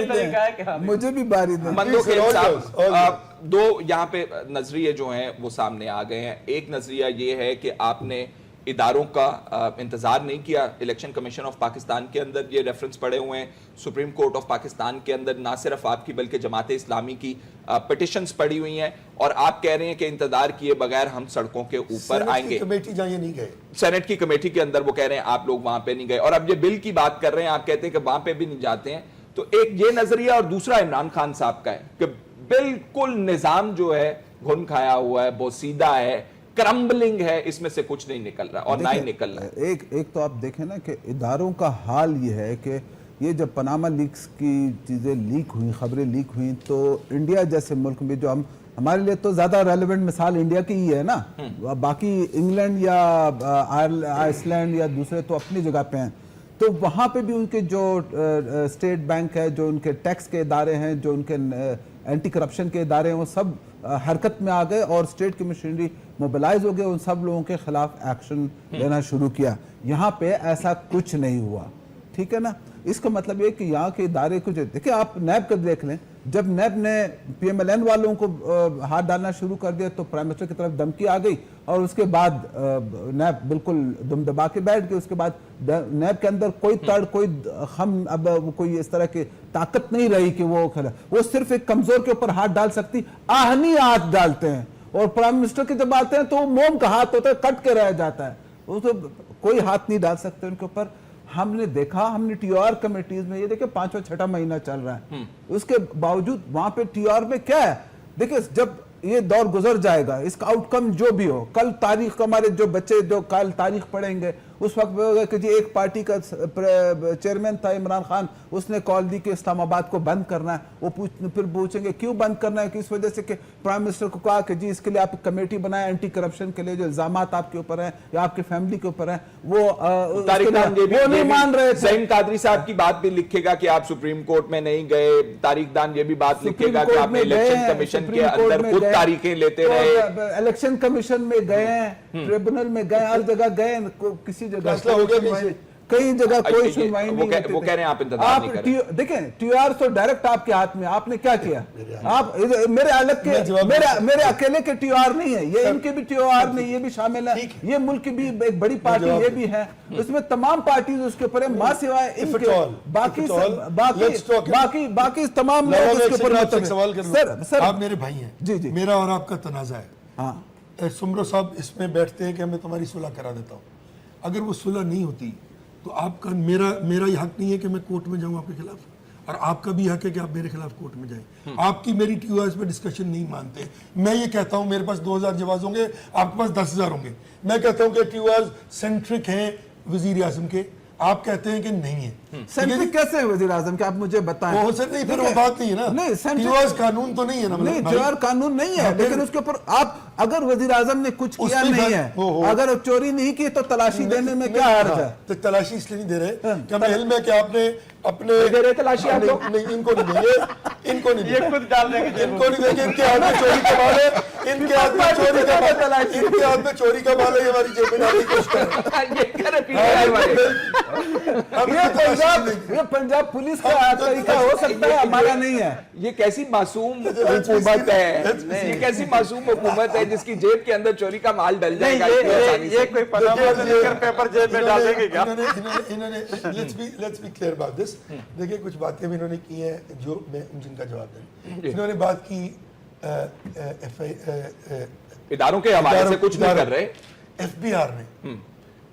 तरीका है। मुझे भी बारी दें। मंदोखेल साहब, 2 यहाँ पे नजरिए जो हैं वो सामने आ गए हैं। एक नजरिया ये है कि आपने इदारों का इंतजार नहीं किया। इलेक्शन कमीशन ऑफ पाकिस्तान के अंदर ये रेफरेंस पड़े हुए हैं, सुप्रीम कोर्ट ऑफ पाकिस्तान के अंदर ना सिर्फ आपकी बल्कि जमात इस्लामी की पिटिशंस पड़ी हुई हैं, और आप कह रहे हैं कि इंतजार किए बगैर हम सड़कों के ऊपर आएंगे। कमेटी जहाँ ये नहीं गए, सेनेट की कमेटी के अंदर वो कह रहे हैं आप लोग वहां पे नहीं गए, और अब ये बिल की बात कर रहे हैं, आप कहते हैं कि वहां पे भी नहीं जाते हैं। तो एक ये नजरिया, और दूसरा इमरान खान साहब का है कि बिल्कुल निजाम जो है घुन खाया हुआ है, बोसीदा है, क्रम्बलिंग है, इसमें से कुछ नहीं निकल रहा और ना ही निकल रहा है। एक तो आप देखें ना कि इदारों का हाल ये है कि ये जब पनामा लीक्स की चीज़ें लीक हुई, खबरें लीक हुई, तो इंडिया जैसे मुल्क में जो हमारे लिए तो ज़्यादा रेलेवेंट मिसाल इंडिया की ही है ना, बाकी इंग्लैंड या आइसलैंड या दूसरे तो अपनी जगह पे हैं, तो वहाँ पे भी उनके जो स्टेट बैंक है, जो उनके टैक्स के इदारे हैं, जो उनके एंटी करप्शन के इदारे हैं, वो सब हरकत में आ गए और स्टेट की मशीनरी मोबिलाइज हो गए, उन सब लोगों के खिलाफ एक्शन लेना शुरू किया। यहाँ पे ऐसा कुछ नहीं हुआ, ठीक है ना। इसका मतलब ये कि यहाँ के इदारे कुछ, देखिए आप नैब का देख लें, जब नैब ने PMLN वालों को हाथ डालना शुरू कर दिया तो प्राइम मिनिस्टर की तरफ धमकी आ गई, और उसके बाद नैब बिल्कुल दुम दबा के बैठ गए। उसके बाद नैब के अंदर कोई तड़, कोई हम, अब कोई इस तरह की ताकत नहीं रही कि वो सिर्फ एक कमजोर के ऊपर हाथ डाल सकती, आहनी हाथ डालते हैं, और प्राइम मिनिस्टर के जब आते हैं तो मोम का हाथ होता है, कट के रह जाता है, वो तो कोई हाथ नहीं डाल सकते उनके ऊपर। हमने देखा, हमने TOR कमेटीज में, ये देखिए 5वां 6वां महीना चल रहा है, उसके बावजूद वहां पे TOR में क्या है, देखिए जब ये दौर गुजर जाएगा, इसका आउटकम जो भी हो, कल तारीख, हमारे जो बच्चे जो कल तारीख पढ़ेंगे उस वक्त होगा कि जी एक पार्टी का चेयरमैन था इमरान खान, उसने कॉल दी कि इस्लामाबाद को बंद करना है। वो फिर पूछेंगे क्यों बंद करना है, किस वजह से, कि प्राइम मिनिस्टर को कहा कि जी इसके लिए आप कमेटी बनाए एंटी करप्शन के लिए, जो इल्जामात आपके ऊपर हैं या आपकी फैमिली के ऊपर हैं, वो नहीं मान रहे थे। ज़हीम कादरी साहब की बात भी लिखेगा कि आप सुप्रीम कोर्ट में नहीं गए, तारिक दान ये भी बात लिखेगा कि आपने इलेक्शन कमीशन के अंदर खुद तारीखें लेते रहे, इलेक्शन कमीशन में गए हैं, ट्रिब्यूनल में गए, हर जगह गए, किसी जगह हो गया, कई जगह कोई सुनवाई नहीं होती। वो कह रहे हैं आप इंतजार नहीं कर रहे। देखें TOR तो डायरेक्ट आपके हाथ में, आपने क्या किया? आप मेरे अलग के, मेरे अकेले के TOR नहीं है ये, इनके भी TOR नहीं, ये भी शामिल है, ये मुल्क की भी एक बड़ी पार्टी ये भी है, इसमें तमाम पार्टीज उसके ऊपर है, मां सिवाय इनके, बाकी तमाम लोग उसके ऊपर। सवाल सर आप मेरे भाई हैं जी जी, मेरा और आपका तनाजा है। हाँ, सुमरो साहब इसमें बैठते हैं कि मैं तुम्हारी सुलह करा देता हूँ, अगर वो सुलह नहीं होती तो आपका मेरा ये हक नहीं है कि मैं कोर्ट में जाऊं आपके खिलाफ, और आपका भी हक है कि आप मेरे खिलाफ कोर्ट में जाएं। आपकी मेरी TORs पे डिस्कशन नहीं मानते। मैं ये कहता हूं मेरे पास 2000 जवाब होंगे, आपके पास 10,000 होंगे। मैं कहता हूं कि TORs सेंट्रिक हैं वजीर आजम के, आप कहते हैं कि नहीं है। सेंट्रिक कैसे है वजीर आजम के, आप मुझे बताएं। वो सर नहीं, फिर वो बात नहीं है ना, नहीं, TORs कानून तो नहीं है ना, नहीं TOR कानून नहीं है, लेकिन उसके ऊपर आप अगर वजीर आजम ने कुछ किया उसमें नहीं हो। है, अगर चोरी नहीं की तो तलाशी देने में क्या हर्ज है? तो तलाशी इसलिए नहीं दे रहे कि हमें इल्म है कि आपने अपने दे रहे तलाशी आप लोग? नहीं, इनको नहीं देंगे, इनको नहीं ये खुद डाल देंगे इनको नहीं देंगे, इनके हाथ में चोरी का माल है, इनके हाथ में चोरी का माल है, इनके हाथ में चोरी का माल है, ये हमारी जेब में डालने की कोशिश कर रहे हैं। ये करे PTI वाले। हम ये इनको तलाशी पंजाब, नहीं देंगे। ये पंजाब पुलिस का तरीका हो सकता है, हमारा नहीं है। ये कैसी मासूम हुकूमत है, ये कैसी मासूम हुकूमत है जिसकी जेब के अंदर चोरी का माल डल नहीं, जाएगा इतनी आसानी से? ये कोई पनामा से लेकर पेपर जेब में डाल देंगे क्या? इन्होंने let's be clear about this. देखिए कुछ बातें भी इन्होंने की हैं जो मैं जिनका जवाब दूं। इन्होंने बात की इदारों के हवाले से कुछ नहीं कर रहे। एफबीआर ने,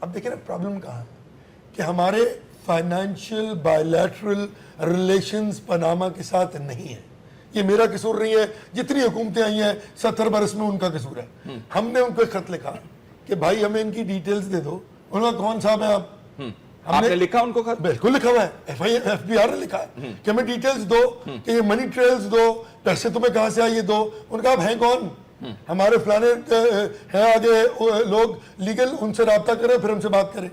अब देखिए ना प्रॉब्लम कहाँ है कि हमारे फाइनेंशियल बायलैटरल रिलेशंस पनामा के साथ नहीं है। ये मेरा कसूर नहीं है, जितनी हुकूमतें आई हैं 70 बरस में उनका कसूर है। हमने उनको एक खत लिखा कि भाई हमें इनकी डिटेल्स दे दो। उन्होंने कौन साहब है आप? आपने लिखा उनको खत? बिल्कुल लिखा हुआ है, एफबीआर ने लिखा है कि हमें डिटेल्स दो, कि ये मनी ट्रेल्स दो, पैसे तुम्हें कहां से आए ये दो। उनका आप हैं कौन? हमारे फलाने हैं आगे लोग लीगल, उनसे राब्ता करें फिर हमसे बात करें।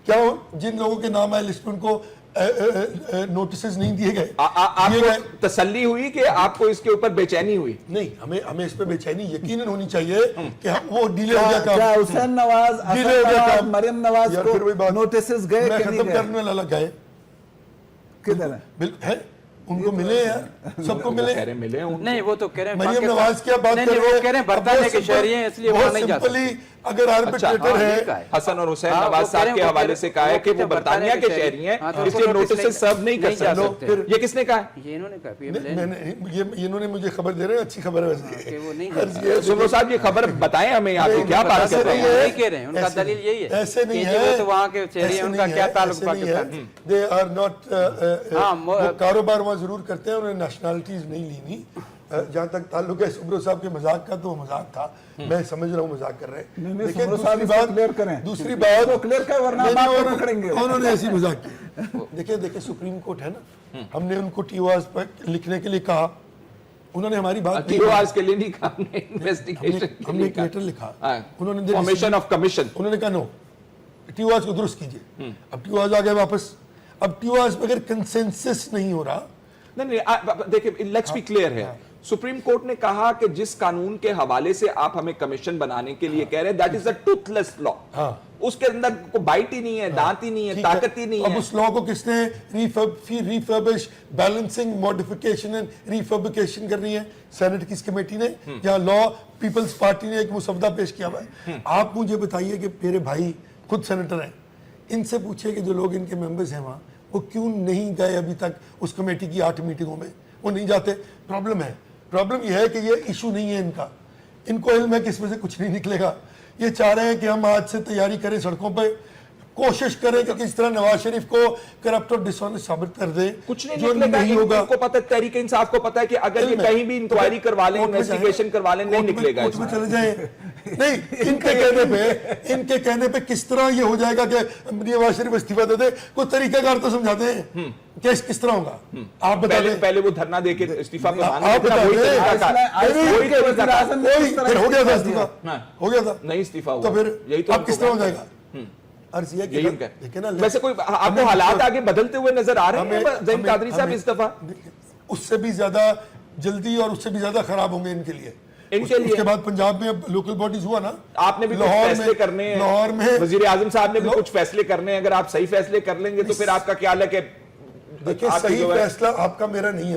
क्या जिन लोगों के नाम आए लिस्ट में उनको नोटिसेस नहीं दिए गए? आपको तसल्ली हुई कि आपको इसके ऊपर बेचैनी हुई? नहीं, हमें इस पे बेचैनी यकीनन होनी चाहिए कि वो डिले हो गया काम। क्या हुसैन नवाज, डिले हो गया काम। मरियम नवाज यार फिर वही को बात, नोटिसेस गए मैं कि नहीं खत्म गए? करने वाला गए किधर है? है उनको मिले यार, सबको मिले। कह रहे मिले उनको। नहीं वो तो कह रहे हैं मरियम पाकिस्तान- नवाज की आप बात नहीं, कर नहीं, रहे वो हैं, कह रहे हैं बरतानिया के शहरी हैं इसलिए वहां नहीं जा सकते। सिंपली अगर आर्बिट्रेटर हाँ, है ये का है। हसन और हुसैन हाँ, नवाज वो कह साहब रहे के हैं, हवाले से कहा है कि वो बरतानिया के शहरी हैं, हाँ, तो इसलिए उनको नोटिस नोटिस सर्व नहीं कर नहीं जा सकते। सकते। ये किसने कहा? ये इन्होंने कहा ये इन्होंने मुझे खबर दे रहे हैं, अच्छी खबर है वैसे। कि वो नहीं अर्ज ये है, सुनो साहब ये खबर बताएं हमें, आप ये क्या बात कर रहे हैं? नहीं कह रहे हैं, उनका दलील यही है। ऐसे नहीं कि है, वो तो वहाँ के शहरी हैं, उनका क्या ताल्लुक पाकिस्तान? दे आर नॉट, हाँ, वो कारोबार वहाँ जरूर करते हैं, उन्होंने नेशनलिटीज नहीं ली। जहाँ तक ताल्लुक है सुब्रो साहब के मजाक का, तो वो मजाक था, मैं समझ रहा हूँ मजाक कर रहे हैं। नहीं, देखिए, सुब्रो साहब दूसरी इसको बात clear करें। दूसरी बात इसको clear करें, वरना नहीं, हम आपको उन्होंने- पकड़ेंगे। उन्होंने ऐसी मजाक की। देखिए सुप्रीम कोर्ट है ना, हमने उनको टीओआरएस पर लिखने के लिए कहा, उन्होंने हमारी बात नहीं टीओआर मानी। के लिए नहीं कहा, हमने इन्वेस्टिगेशन हमने एक लेटर लिखा, उन्होंने फॉर्मेशन ऑफ कमीशन, उन्होंने कहा नो, टीओआरएस को दुरुस्त कीजिए। अब टीओआरएस आ गए वापस। अब टीओआरएस पे अगर कंसेंसस नहीं हो रहा, नहीं देखिए लेट्स बी क्लियर है, सुप्रीम कोर्ट ने कहा कि जिस कानून के हवाले से आप हमें कमीशन बनाने के लिए कह रहे हैं that is a Toothless law, उसके अंदर को बाइट ही नहीं है, दांत ही नहीं है, ठीक ताकत ही नहीं अब है। उस लॉ को किसने रिफर्बिश, बैलेंसिंग, मॉडिफिकेशन एंड रिफर्बिकेशन करनी है? सेनेट की कमेटी ने, या लॉ पीपल्स पार्टी ने एक मुसवदा पेश किया हुआ है। आप मुझे बताइए कि मेरे भाई खुद सेनेटर हैं, इनसे पूछिए कि जो लोग इनके मेंबर्स हैं वहाँ, वो क्यों नहीं गए अभी तक उस कमेटी की 8 मीटिंगों में? वो नहीं जाते। प्रॉब्लम है, प्रॉब्लम यह है कि ये इशू नहीं है इनका, इनको इल्म है कि इसमें से कुछ नहीं निकलेगा। ये चाह रहे हैं कि हम आज से तैयारी करें, सड़कों पे कोशिश करें कि किस तरह नवाज शरीफ को करप्ट और डिसऑनेस्ट साबित कर दें। कुछ नहीं जो निकलेगा। नहीं होगा। इनको पता है, तहरीक इंसाफ को पता है कि अगर ये कहीं भी इंक्वायरी करवा लें, कोर्ट में इन्वेस्टिगेशन जाएं, करवा लें, नहीं कोर्ट में- निकलेगा कोर्ट में इसमें। चले जाएं। नहीं, इनके कहने पे किस तरह ये हो जाएगा कि नवाज शरीफ इस्तीफा दे दे? कोई तरीकाकार तो समझाते हैं, केस किस तरह होगा आप बता पहले दें। पहले वो धरना देके इस्तीफा पे आप मांगे थे ना, बता वही दें। तरीका था। वही तरीका था। फिर हो गया था इस्तीफा, हाँ। हो गया था, नहीं इस्तीफा हुआ। तो फिर यही तो अब उनको किस तरह हो कहना जाएगा? अर्ज ये यही उनका है। देखिए ना, वैसे कोई आपको हालात आगे बदलते हुए नजर आ रहे हैं ज़हीन कादरी साहब इस दफा? उससे भी ज्यादा जल्दी और उससे भी ज्यादा खराब होंगे इनके लिए। इनके लिए? उसके बाद पंजाब में लोकल बॉडीज हुआ ना, आपने भी कुछ लाहौर फैसले में- करने हैं, लाहौर में वजीर आजम साहब ने भी कुछ फैसले करने हैं। अगर आप सही फैसले कर लेंगे तो फिर आपका ख्याल है कि देखिए आपकी सही जो है- फैसला आपका मेरा नहीं है,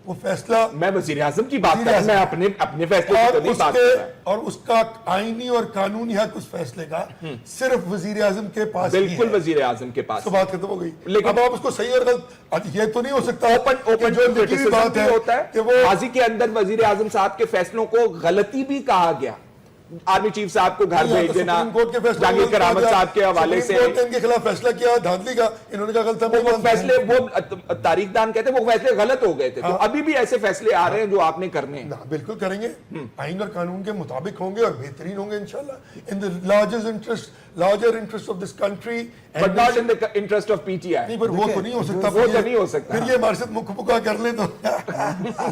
वो फैसला मैं वजीर आजम की बात कर वज़ीर रहा हूं, मैं आज़म। अपने फैसले की तो नहीं बात कर रहा। और उसका आईनी और कानूनी हक उस फैसले का सिर्फ वजीर आजम के पास ही बिल्कुल है। वजीर आजम के पास तो बात खत्म हो गई। लेकिन- अब आप उसको सही और गलत, अब ये तो नहीं हो सकता ओपन कि जो लिखी हुई बात है होता है कि वो माजी के अंदर वजीर आजम साहब के फैसलों को गलती भी कहा गया। आर्मी चीफ साहब को घर भेज देना, सुप्रीम कोर्ट के फैसले जहांगीर करामत साहब के हवाले से, सुप्रीम कोर्ट ने इनके खिलाफ फैसला किया धांधली का, इन्होंने कहा गलत वो फैसले, वो तारीखदान कहते हैं वो फैसले गलत हो गए थे। तो अभी भी ऐसे फैसले आ रहे हैं जो आपने करने हैं। बिल्कुल करेंगे, आइन और कानून के मुताबिक होंगे और बेहतरीन होंगे इंशाल्लाह, in the larger interest of this country, but not in the interest of PTI. नहीं, पर वो तो नहीं हो सकता, वो तो नहीं हो सकता। फिर ये हमारे साथ मुख मुका कर ले तो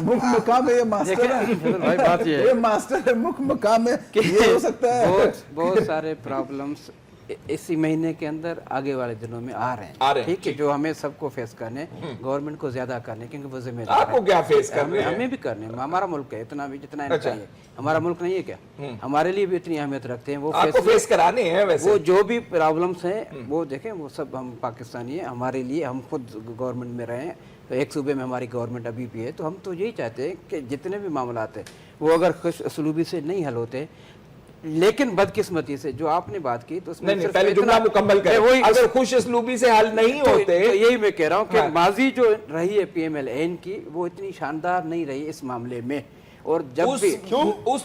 मुख मकाम है, ये मास्टर है, बात ये मास्टर है, मुख मकाम है, ये हो सकता है। बहुत सारे प्रॉब्लम्स इसी महीने के अंदर आगे वाले दिनों में आ रहे हैं, ठीक है, जो हमें सबको फेस करने, गवर्नमेंट को ज्यादा करने, क्योंकि वो जिम्मेदार है। आपको क्या फेस करने हैं? हमें भी करने, हमारा मुल्क है, इतना भी जितना इन्हें चाहिए। हमारा मुल्क नहीं है क्या? हमारे लिए भी इतनी अहमियत रखते हैं वो, आपको फेस कराने हैं वैसे। वो जो भी प्रॉब्लम्स हैं वो देखें, वो सब हम पाकिस्तानी हैं, हमारे लिए, हम खुद गवर्नमेंट में रहे हैं, तो एक सूबे में हमारी गवर्नमेंट अभी भी है, तो हम तो यही चाहते हैं कि जितने भी मामला हैं वो अगर खुश असलूबी से नहीं हल होते, लेकिन बदकिस्मती से जो आपने बात की तो उसमें नहीं, पहले जुमला मुकम्मल करें। वही अगर खुश असलूबी से हल नहीं तो होते, यही मैं कह रहा हूँ कि माजी जो रही है PMLN की, वो इतनी शानदार नहीं रही इस मामले में। और जब भी उस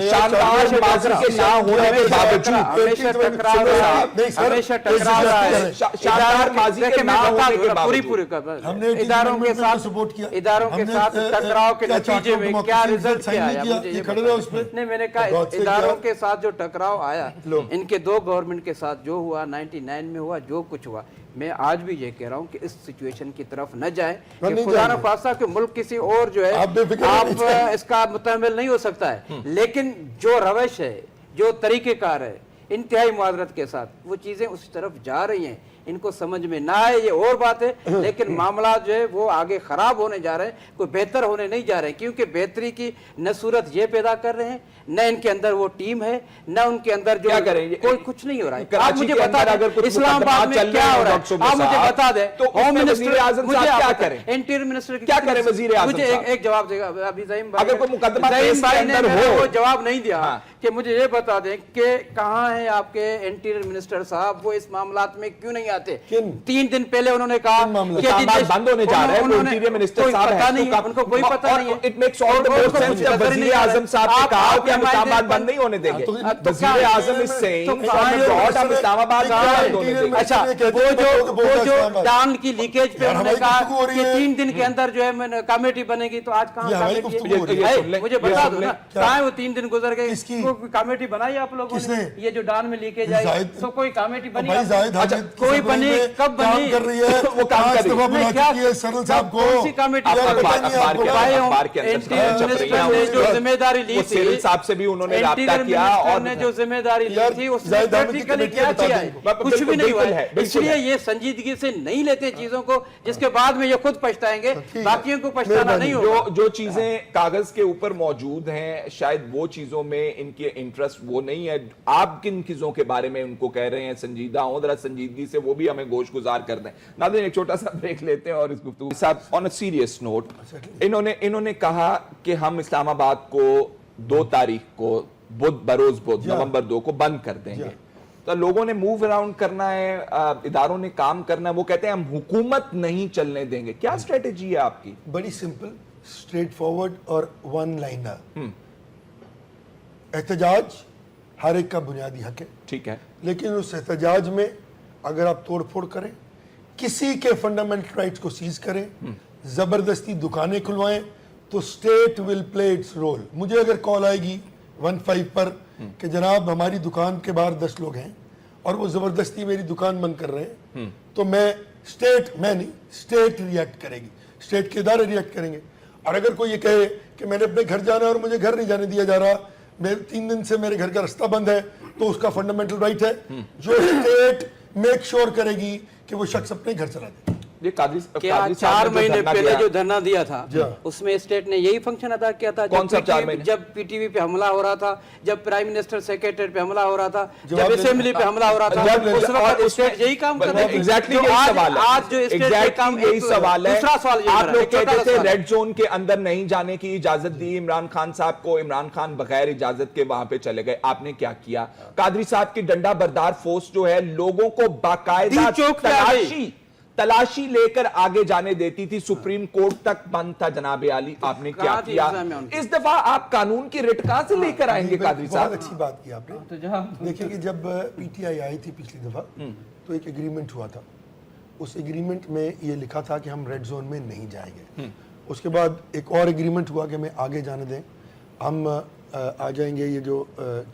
शानदार माजी के ना होने के बावजूद हमेशा टकराव रहा है, हमेशा टकराव रहा है, शानदार माजी के ना होने के बावजूद पूरी इदारों के साथ सपोर्ट किया, इदारों के साथ टकराव के नतीजे में क्या रिजल्ट क्या आया, मुझे ये खड़े रहो उस पे। नहीं, मैंने कहा इदारों के साथ जो टकराव आया, इनके दो गवर्नमेंट के साथ जो हुआ, 99 में हुआ, जो कुछ हुआ, मैं आज भी ये कह रहा हूँ कि इस सिचुएशन की तरफ न जाए कि खुदा न खास्ता कि मुल्क किसी और जो है आप इसका मुतमिल नहीं हो सकता है, लेकिन जो रवैश है, जो तरीक़ेकार है, इंतहाई मुआवरत के साथ वो चीज़ें उस तरफ जा रही हैं, इनको समझ में ना आए ये और बात है, लेकिन मामला जो है वो आगे खराब होने जा रहे हैं, कोई बेहतर होने नहीं जा रहे हैं, क्योंकि बेहतरी की न सूरत ये पैदा कर रहे हैं, न इनके अंदर वो टीम है, न उनके अंदर जो क्या करेंगे, कोई कुछ नहीं हो रहा है। आप मुझे बता दें इस्लामाबाद में क्या हो रहा है, आप मुझे बता दें, तो होम मिनिस्टर आजम साहब क्या करें, इंटीरियर मिनिस्टर क्या करें वजीर आजम मुझे साहब? एक जवाब देगा अभी ज़हीम भाई, अगर कोई मुकदमा ज़हीम भाई ने वो जवाब नहीं दिया हाँ। कि मुझे ये बता दें कि कहाँ है आपके इंटीरियर मिनिस्टर साहब, वो इस मामलात में क्यों नहीं आते? 3 दिन पहले उन्होंने कहा कि बंद होने जा रहे हैं, इंटीरियर मिनिस्टर साहब पता नहीं है, उनको कोई पता नहीं है। It makes all the more sense जब वजीर आजम साहब ने कहा कि हम इस्लामाबाद बंद नहीं होने देंगे। वजीर आजम इज सेइंग हम इस्लामाबाद बंद होने देंगे। अच्छा, वो जो डांग की लीकेज पे उन्होंने कहा कि 3 दिन के अंदर जो है कमेटी बनेगी, तो आज कहाँ कमेटी? मुझे बता दो ना, कहाँ है वो? 3 दिन गुजर गए, कमेटी बनाई आप लोगों ने? ये जो डांग में लीकेज आई, तो कोई कमेटी बनी? अच्छा, कोई बनी, कब बनी? कर रही है वो काम कर रही है, क्या है सरल साहब को? कौन सी कमेटी? जो जिम्मेदारी ली थी, साहब से भी उन्होंने राब्ता किया और ने जो जिम्मेदारी ली थी उसने प्रैक्टिकली क्या किया है? कुछ भी नहीं हुआ है। इसलिए ये संजीदगी से नहीं लेते चीजों को, जिसके बाद में ये खुद पछताएंगे, बाकियों को पछताना नहीं होगा। जो चीजें कागज के ऊपर मौजूद हैं, शायद वो चीजों में इनके इंटरेस्ट वो नहीं है। आप किन चीजों के बारे में उनको कह रहे हैं संजीदा हो, जरा संजीदगी से वो भी हमें गोश गुजार कर दें। नाज़रीन, एक छोटा सा ब्रेक लेते हैं और इस गुफ्तगू के साथ ऑन अ सीरियस नोट, इन्होंने कहा कि हम इस्लामाबाद को 2 तारीख को बरोज बुध नवंबर 2 को बंद कर देंगे। तो लोगों ने मूव अराउंड करना है, इदारों ने काम करना है, वो कहते हैं हम हुकूमत नहीं चलने देंगे। क्या स्ट्रेटेजी है आपकी? बड़ी सिंपल, स्ट्रेट फॉरवर्ड और वन लाइनर। एहतजाज हर एक का बुनियादी हक है, ठीक है, लेकिन उस एहतजाज में अगर आप तोड़ फोड़ करें, किसी के फंडामेंटल राइट्स को सीज करें, जबरदस्ती दुकानें खुलवाएं, तो state will play its role. मुझे अगर कॉल आएगी 15 पर कि जनाब हमारी दुकान के बाहर 10 लोग हैं और वो जबरदस्ती मेरी दुकान बंद कर रहे हैं, तो मैं नहीं, स्टेट रिएक्ट करेगी, स्टेट के इदारे रिएक्ट करेंगे। और अगर कोई ये कहे कि मैंने अपने घर जाना है और मुझे घर नहीं जाने दिया जा रहा, मेरे 3 दिन से मेरे घर का रास्ता बंद है, तो उसका फंडामेंटल राइट है, जो स्टेट मेक श्योर करेगी कि वो शख्स अपने घर चला जाए। ये कादरी 4 महीने पहले जो धरना दिया था, उसमें स्टेट ने यही फंक्शन अदा किया था। कौन सा 4 महीने? जब पीटीवी पे हमला हो रहा था, जब प्राइम मिनिस्टर सेक्रेटरी पे हमला हो रहा था, जब असेंबली पे हमला हो रहा था, उस वक्त स्टेट यही काम कर रहा था। एग्जैक्टली यही सवाल है। आज जो स्टेट काम, यही सवाल है। दूसरा सवाल ये आप लोग कहते थे रेड जोन के अंदर नहीं जाने की इजाजत दी इमरान खान साहब को, इमरान खान बगैर इजाजत के वहां पे चले गए। आपने क्या किया? कादरी साहब की डंडा बरदार फोर्स जो है लोगों को बाकायदा तलाशी लेकर आगे जाने देती थी, सुप्रीम कोर्ट तक बंद था। जनाब आली, आपने क्या कहाँ थी किया? एग्जाम में उनकी? इस दफा आप कानून की रिट कहां से लेकर आएंगे कादरी बहुत साहब? अच्छी बात की आपने। देखिए कि जब पीटीआई आई थी पिछली दफा तो एक एग्रीमेंट हुआ था, उस एग्रीमेंट में ये लिखा था कि हम रेड जोन में नहीं जाएंगे। उसके बाद एक और एग्रीमेंट हुआ कि हमें आगे जाने दें, हम आ जाएंगे ये जो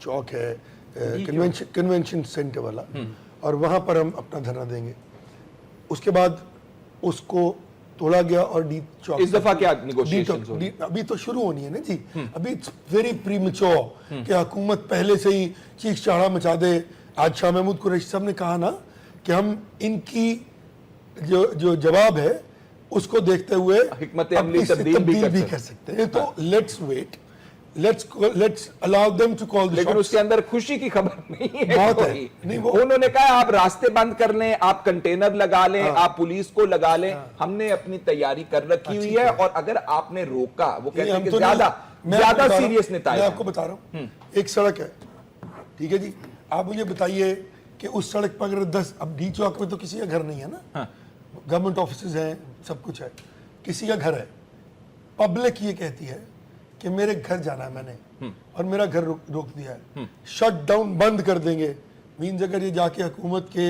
चौक है कन्वेंशन सेंटर वाला, और वहां पर हम अपना धरना देंगे। उसके बाद उसको तोड़ा गया और डी चौक। इस दफा क्या नेगोशिएशंस हो रही? अभी तो शुरू होनी है ना जी, अभी इट्स वेरी प्रीमेच्योर कि हुकूमत पहले से ही चीख चाड़ा मचा दे। आज शाह महमूद कुरैशी साहब ने कहा ना कि हम इनकी जो जवाब है उसको देखते हुए हिकमत अमली तब्दील भी कर सकते हैं। तो let's wait, let's allow them to call the लेकिन उसके अंदर खुशी की खबर नहीं है बहुत है। कोई। नहीं, वो उन्होंने कहा आप रास्ते बंद कर लें, आप कंटेनर लगा लें, आप पुलिस को लगा लें, हमने अपनी तैयारी कर रखी हुई है, और अगर आपने रोका, वो कहते हैं कि ज्यादा सीरियस नेता। मैं आपको बता रहा हूँ, एक सड़क है, ठीक है जी, आप मुझे बताइए कि उस सड़क पर अगर 10, अब डी चौक में तो किसी का घर नहीं है ना, गवर्नमेंट ऑफिस हैं, सब कुछ है, किसी का घर है, पब्लिक ये कहती है कि मेरे घर जाना है मैंने और मेरा घर रोक दिया है, शट डाउन बंद कर देंगे। मीन्स अगर ये जाके हुकूमत के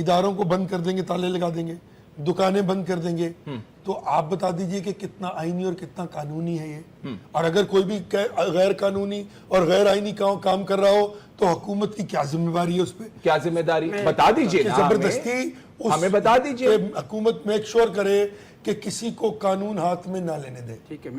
इदारों को बंद कर देंगे, ताले लगा देंगे, दुकानें बंद कर देंगे, तो आप बता दीजिए कि कितना आईनी और कितना कानूनी है ये। और अगर कोई भी गैर कानूनी और गैर आईनी काम कर रहा हो तो हुकूमत की क्या जिम्मेवारी है उस पर? क्या जिम्मेदारी बता दीजिए ना, जबरदस्ती हमें बता दीजिए। हुकूमत मेक श्योर करे कि किसी को कानून हाथ में ना लेने दे। ठीक है,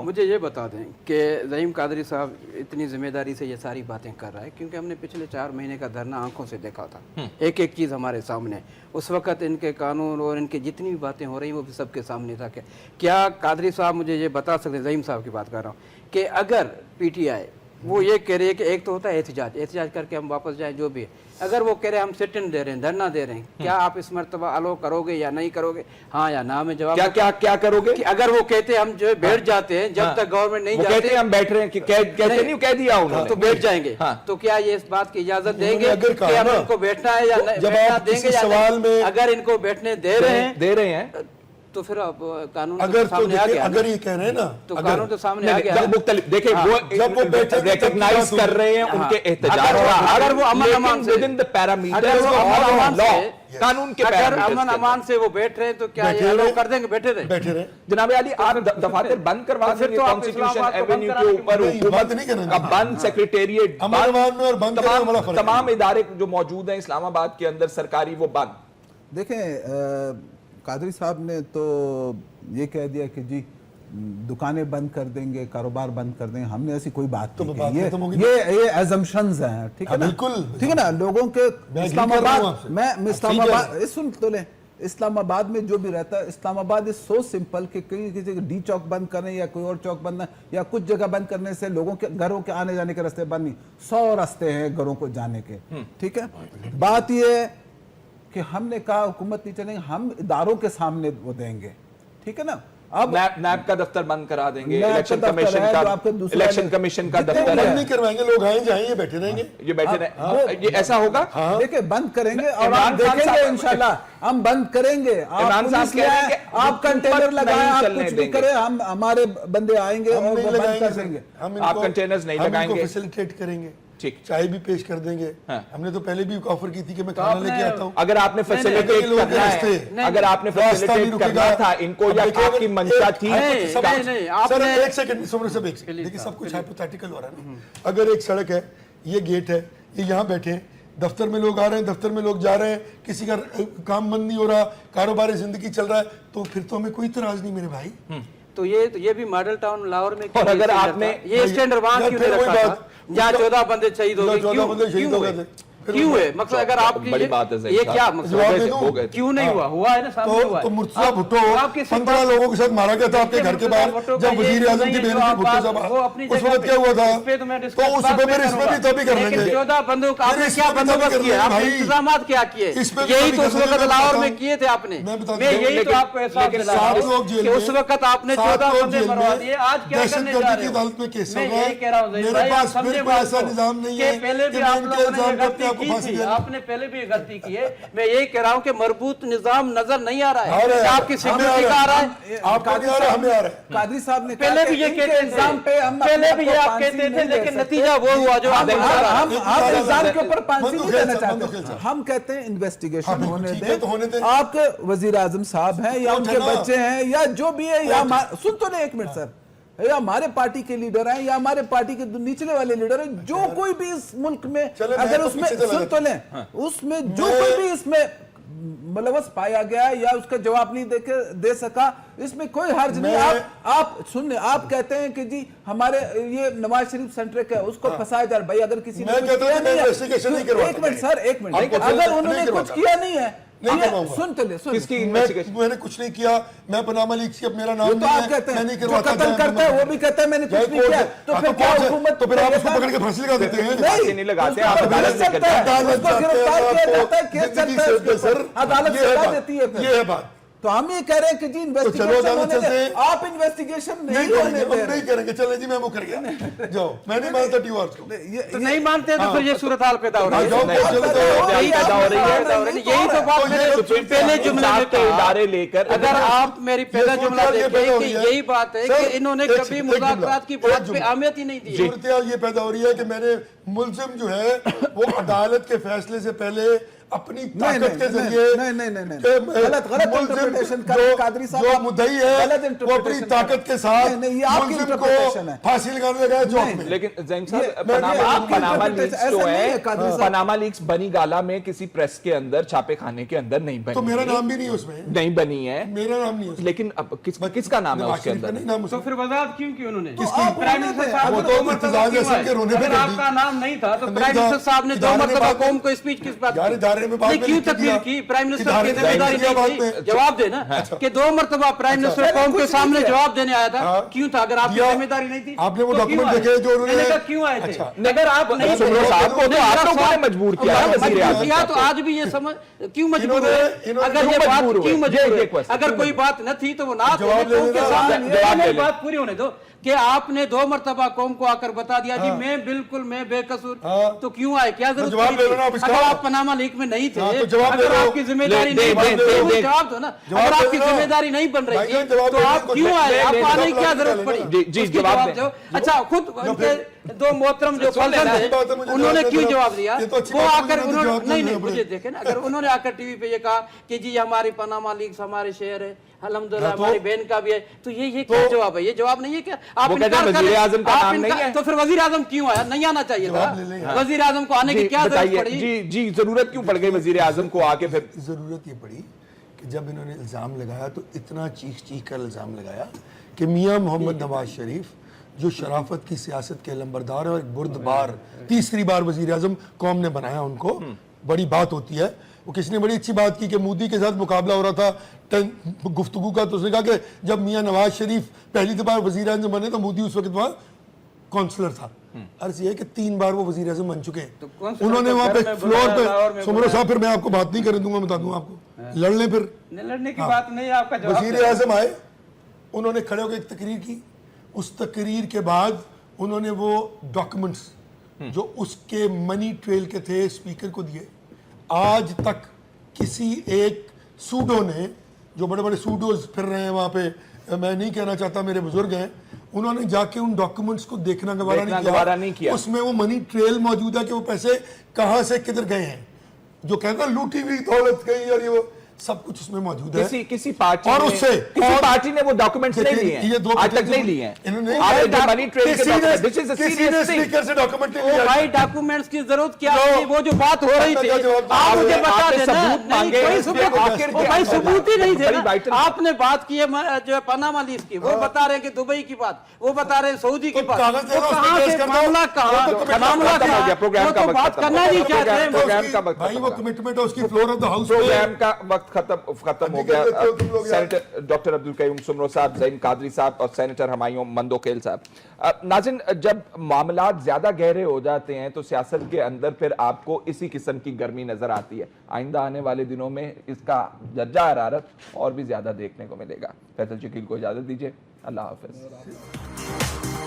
मुझे ये बता दें कि ज़हीम कादरी साहब इतनी जिम्मेदारी से ये सारी बातें कर रहा है क्योंकि हमने पिछले 4 महीने का धरना आंखों से देखा था, एक एक चीज़ हमारे सामने। उस वक्त इनके कानून और इनकी जितनी भी बातें हो रही वो भी सबके सामने था। क्या कादरी साहब मुझे ये बता सकते हैं, ज़हीम साहब की बात कर रहा हूँ, कि अगर पीटीआई वो ये कह रही है कि एक तो होता है एहतजाज करके हम वापस जाएं, जो भी है, अगर वो कह रहे हैं हम सिट इन दे रहे हैं, धरना दे रहे हैं, क्या आप इस मर्तबा अलो करोगे या नहीं करोगे? हाँ या ना में जवाब। क्या करोगे? कि अगर वो कहते हैं हम जो बैठ जाते हैं जब तक गवर्नमेंट नहीं जाते, कहते हैं हम बैठ रहे हैं, कहते नहीं, कह दिया उन्होंने, तो बैठ जाएंगे। तो क्या ये इस बात की इजाजत देंगे कि हम इनको बैठना है या बैठना देंगे या नहीं? अगर इनको बैठने दे रहे हैं तो फिर अब कानून अगर सामने आ गया। अगर ये कह रहे हैं ना, तो कानून तो सामने आ गया। देखिए वो जब वो रिकॉग्नाइज कर रहे हैं उनके एहतजाज का, अगर वो अमन अमान से within the parameters of law, कानून के अगर अमन अमान से वो बैठ रहे हैं तो क्या ये अलाउ कर देंगे? बैठे रहे। जनाब आली, आप दफातर बंद करवा देंगे कॉन्स्टिट्यूशन एवेन्यू के ऊपर, हुकूमत बंद, सेक्रेटेरिएट बंद, तमाम इदारे जो मौजूद हैं इस्लामाबाद के अंदर सरकारी, वो बंद। देखें, कादरी साहब ने तो ये कह दिया कि जी दुकानें बंद कर देंगे, कारोबार बंद कर देंगे। हमने ऐसी कोई बात तो नहीं की। ये एजम्पशंस हैं, ठीक है ना? बिल्कुल, ठीक है ना? लोगों के इस्लामाबाद, मैं इस्लामाबाद सुन तो लें, इस्लामाबाद में जो भी रहता है, इस्लामाबाद इज सो सिंपल कि कहीं किसी डी चौक बंद करने या कोई और चौक बंद या कुछ जगह बंद करने से लोगों के घरों के आने जाने के रास्ते बंद नहीं, 100 रास्ते हैं घरों को जाने के। ठीक है, बात ये कि हमने कहा हुकूमत नहीं चलेंगे, हम इदारों के सामने वो देंगे, ठीक है ना? अब नैब का दफ्तर बंद करा देंगे, इलेक्शन कमीशन का दफ्तर बंद नहीं करवाएंगे, लोग आए जाएंगे, बैठे रहेंगे, ये बैठे रहे, ये ऐसा होगा। देखिए बंद करेंगे और आप देखेंगे इंशाल्लाह हम बंद करेंगे। आप कंटेनर लगाएं, आप कुछ भी करें, हम हमारे बंदे आएंगे और बंद कर देंगे। आप कंटेनर्स नहीं लगाएंगे, फैसिलिटेट करेंगे, ठीक, चाय भी पेश कर देंगे। हमने तो पहले भी ऑफर की थी कि मैं खाना लेके आता हूँ। अगर आपने फैसिलिटेट करना है, अगर आपने फैसिलिटेट करना था इनको या आपकी मंशा थी, सर एक सेकंड, देखिए सब कुछ हाइपोथेटिकल हो रहा है ना। अगर एक सड़क है, ये गेट है, ये यहाँ बैठे हैं, दफ्तर में लोग आ रहे हैं, दफ्तर में लोग जा रहे हैं, किसी का काम बंद नहीं हो रहा, कारोबारी जिंदगी चल रहा है, तो फिर तो हमें कोई इतराज नहीं मेरे भाई। तो ये भी मॉडल टाउन लाहौर में, और अगर आपने ये स्टैंडर्ड वहां क्यों नहीं रखा था जहाँ 14 बंदे शहीद हो गए? 14 बंदे शहीद हो गए थे, क्यों है? मतलब अगर आपकी बड़ी बात है, ये क्या मतलब क्यों नहीं हुआ? हुआ है ना, सामने हुआ है। तो मुर्तजा भुट्टो 15 लोगों के साथ मारा गया था आपके घर के बाहर, जब वजीर आजम की बहन थी भुट्टो साहब, उस वक्त क्या हुआ था? तो उस पे फिर इसमें भी तभी कर लेंगे। 14 बंदों का आपने क्या बंदोबस्त किया? आपने इंतजाम क्या किए? यही तो उस वक्त लाहौर में किए थे आपने। मैं यही तो आपको एहसास दिला रहा हूं कि उस वक्त आपने 14 बंदे मरवा दिए, आज क्या करने जा रहे हो? अदालत में केस मैं यही कह रहा हूं, मेरे पास फिर कोई ऐसा निजाम नहीं है पहले भी आप लोगों ने आपको की फांसी थी, देनी। आपने पहले भी गलती की है। मैं यही कह रहा हूँ कि मरबूत निजाम नजर नहीं आ रहा आ रहा है, है। आपकी हमें सिक्योरिटी का आ रहा है। आपको नहीं आ रहा, हमें आ रहा है। कादरी साहब ने पहले भी ये कहते थे, पहले भी ये आप कहते थे, लेकिन नतीजा वो हुआ जो आप हम इल्जाम के ऊपर फांसी मंदू नहीं खेल देना साहब, मंदू चाहते। खेल साहब। हम कहते हैं इन्वेस्टिगेशन हाँ, होने ठीक है, तो होने दें। दें। आपके वजीर आजम साहब हैं या कोर्ट उनके है ना। बच्चे हैं या जो भी है, या सुन तो ले एक मिनट सर, या हमारे पार्टी के लीडर हैं या हमारे पार्टी के निचले वाले लीडर हैं, जो कोई भी इस मुल्क में चले, मैं अगर तो उसमें पीछे चला सुन तो लें, उसमें जो कोई भी इसमें मुलवस पाया गया या उसका जवाब नहीं दे सका, इसमें कोई हर्ज नहीं। आप सुन, आप कहते हैं कि जी हमारे ये नवाज शरीफ सेंटर का उसको फंसाया जा रहा। भाई अगर किसी ने मैं कुछ कहता हूं किया कि मैं नहीं है, investigation नहीं करवाता। एक मिनट सर, एक मिनट, हमको अगर नहीं उन्होंने कुछ करवाता। किया नहीं है, नहीं ये करवाऊंगा। सुन तो ले, सुन। किसकी मैं इन्वेस्टिगेशन? मैंने कुछ नहीं किया, मैं पनामा लीक्स की अब मेरा नाम ये तो नहीं आप है, कहते मैं हैं नहीं जो करवाता। कत्ल करता है वो भी कहता है मैंने कुछ नहीं किया, तो फिर क्या हुकूमत, तो फिर आप उसको पकड़ के फांसी लगा देते हैं। फांसी नहीं लगाते, आप उसको अदालत में चलता है, अदालत उसको गिरफ्तार किया जाता है, केस जिंदगी चलता है से उसके ऊपर, सर, अदालत ये है सजा बात, देती है फिर। ये है बात। तो हम ये कह रहे हैं कि जी चलो इन्वेस्टिगेशन अदालत होने चलते दें, हैं। आप इन्वेस्टिगेशन नहीं नहीं होने करेंगे, दे हम नहीं करेंगे, चले जी मैं मुकर गया, जाओ, मैं नहीं मानता टीवार्स को। तो नहीं मानते तो फिर ये सूरत हाल पैदा हो रही है। जाओ, नहीं, चलो, नहीं, चलो, नहीं, पैदा हो रही है, यही तो बात मैंने पहले जुमले में के इदारे लेकर अगर आप मेरी पहला ये जुमला सूरत हाल ये पैदा देखें हो कि रही है। यही बात है सर, कि इन्होंने एक कभी जुमला, मुज़ाकरात की एक बात पे जुमला। अहमियत ही नहीं दी। सूरत हाल ये पैदा हो रही है कि मैंने मुल्जिम जो है वो अदालत के फैसले से पहले अपनी ताकत के जरिए गलत इंटरप्रिटेशन कादरी साहब, जो मुद्दई है गलत वो अपनी इंटरप्रिटेशन ताकत के साथ नहीं, ये आपकी मुल्जिम इंटरप्रिटेशन को है। फांसी लगाने लगा है चौक में। लेकिन जैन ये- साहब, मैं- आपकी पनामा interpretation लीक्स जो ऐसा नहीं है, है, कादरी साहब। पनामा लीक्स बनी गाला में किसी प्रेस के अंदर, छापे खाने के अंदर नहीं बनी तो मेरा है। नाम भी नहीं है उसमें, नहीं बनी है, मेरा नाम नहीं है उसमें। लेकिन अब किसका नाम है नवाज उसके शरीफ का अंदर? नहीं नाम तो उसमें। फिर वजाहत क्यों की उन्होंने? आप प्राइम बोलते मिनिस्टर थे, साहब वो ने तो दो मरतबा इत्तेजाज क्यों असम आए? के रोने पे अगर कर दी। आपका नाम नहीं था तो नहीं प्राइम था। मिनिस्टर साहब ने दो इदारे में मरतबा बात कौम में- को स्पीच किस बात यार, इदारे में बात नहीं, में क्यों लिख के तकरीर दिया। की? प्राइम मिनिस्टर इदारे की में जिम्मेदारी लिख दिया नहीं बात थी, में। जवाब देना कि दो मरतबा प्राइम मिनिस्टर अच्छा। कौम के कुछ सामने नहीं किया। जवाब देने आया था। हाँ। क्यों था? अगर आपकी दिया। जिम्मेदारी नहीं थी आपने वो तो क्यों डॉक्यूमेंट आए? देखे जो उन्होंने- मैंने कहा क्यों आए थे? अच्छा। अगर आप नहीं सुमरो थे- साहब को तो नहीं, आप मेरा लोगों ने सवाल- मजबूर किया ना मजबूर वज़ीर आज़म किया को। तो आज भी ये समझ क्यों मजबूर इन्होंने- हुए? इन्होंने अगर क्यों ये बात मजबूर हुए? क्यों मजबूर ये हुए? question, अगर क्यों कोई बात न थी तो वो ना जवाब देने, कौम ले के लेना। सामने जवाब ले मेरी लेना। बात पूरी होने दो कि आपने दो मरतबा कौम को आकर बता दिया जी मैं बिल्कुल मैं बेकसूर, हाँ। तो क्यों आए? क्या जरूरत जवाब पड़ी ले थी? लेना आप इसका। अगर आप पनामा लीक में नहीं थे, हाँ, तो जवाब ले अगर लो। आपकी जिम्मेदारी ले- नहीं दे- बन दे- रही दे- थी, जवाब दो ना। जवाब अगर दे आपकी देना। जिम्मेदारी नहीं बन रही भाईजान, थी जवाब तो दे आप देना। क्यों आए? आप जवाब आने की क्या ले जरूरत लेना। पड़ी? जी, उसकी जवाब जवाब दें। दो। अच्छा, खुद उनके दो मोहतरम जो सुन लेना, पर्सन अच्छी बात है, थे मुझे उन्होंने जवाब क्यों देना। जवाब दिया? ये तो अच्छी वो बात है, आकर मुझे उन्होंने जवाब नहीं देना नहीं पड़े। मुझे देखे ना, अगर उन्होंने आकर टीवी पे ये कहा कि जी हमारी पनामा लीक्स हमारे शहर है, अल्हम्दुलिल्लाह तो- हमारी बहन का भी है, तो ये क्या जवाब है? ये जवाब नहीं है क्या? आप वो कहते हैं इनकार कर वज़ीर रहे- आज़म का आप नाम इनकार- नहीं है। तो फिर वजीर आजम क्यों आया? नहीं आना चाहिए था। जवाब ले लें। वजीर आजम को आने की जी, क्या जरूरत बताइए पड़ी? जी, जरूरत क्यों पड़ गई वजीर आजम को आके? फिर जरूरत ये पड़ी कि जब इन्होंने इल्ज़ाम लगाया तो इतना चीख कर इल्ज़ाम लगाया कि मियां मोहम्मद नवाज शरीफ जो शराफत की सियासत के लंबरदार है और एक बुर्दबार तीसरी बार वजीर आज़म कौम ने बनाया उनको, बड़ी बात होती है। वो किसी ने बड़ी अच्छी बात की कि मोदी के साथ मुकाबला हो रहा था गुफ्तगू का, तो उसने कहा कि जब मियां नवाज शरीफ पहली दफा वजीर आज़म बने तो मोदी उस वक्त वहाँ काउंसलर था। अर्ज ये है कि 3 बार वो वजीर आज़म बन चुके हैं। काउंसलर उन्होंने तो वहाँ पे घर में फ्लोर बुलाया, लाहौर पे में सुमरो साहब, फिर मैं आपको बात नहीं करने दूंगा, बता दूंगा आपको, लड़ लें फिर। लड़ने की बात नहीं है, आपका जवाब वजीर आज़म आए, उन्होंने खड़े होकर एक तकरीर की। उस तकरीर के बाद उन्होंने वो डॉक्यूमेंट्स जो उसके मनी ट्रेल के थे स्पीकर को दिए। आज तक किसी एक सूडो ने, जो बड़े बड़े सूडोज फिर रहे हैं वहाँ पे, मैं नहीं कहना चाहता, मेरे बुजुर्ग हैं, उन्होंने जाके उन डॉक्यूमेंट्स को देखना गवारा नहीं किया। उसमें वो मनी ट्रेल मौजूद है कि वो पैसे कहाँ से किधर गए हैं, जो कहता है लूटी हुई दौलत गई और ये वो सब कुछ उसमें मौजूद है। किसी पार्टी और ने- उससे किसी पार्टी ने वो डॉक्यूमेंट्स नहीं लिए ये हैं, दो आज तक बच्चे नहीं लिए हैं। इन्होंने आप जो मनी ट्रेल के किसी document- this is ने a किसी serious ने thing। स्पीकर से डॉक्यूमेंट नहीं ओ लिया। भाई, डॉक्यूमेंट्स की जरूरत क्या लो। थी? वो जो बात हो रही थी आपका जवाब- आप मुझे बता आपने देना। सबूत नहीं, मांगे, कोई इसलिए सबूत, आखिर ओ क्या भाई है? सबूत ही नहीं थे बड़ी ना। vital- आपने बात की है जो पनामा लीक्स की, वो बता रहे हैं कि दुबई की बात, वो बता रहे हैं सऊदी की तो बात, कागज दे वो दो, उस पे कहाँ केस से कर दो। मामला कहाँ, वो तो commitment मामला खत्म हो कहाँ, गया, प्रोग्राम वो का तो वक्त बात खत्म करना हो नहीं गया। चाहते हैं। प्रोग्राम का वक्त भाई खत्म वो हो गया। कमिटमेंट है उसकी floor of the house programme का वक्त खत्म हो गया। निकल गए तुम लोग यार। सेनेटर डॉक्टर अब्दुल कयूम सुमरो साहब, ज़ैन कादरी साहब और सेनेटर हमायूं मंदोखेल साहब। नाज़रीन, जब मामलात ज्यादा गहरे हो जाते हैं तो सियासत के अंदर फिर आपको इसी किस्म की गर्मी नजर आती है। आइंदा आने वाले दिनों में इसका दर्जा हरारत और भी ज्यादा देखने को मिलेगा। फैसल शकील को इजाजत दीजिए, अल्लाह हाफिज।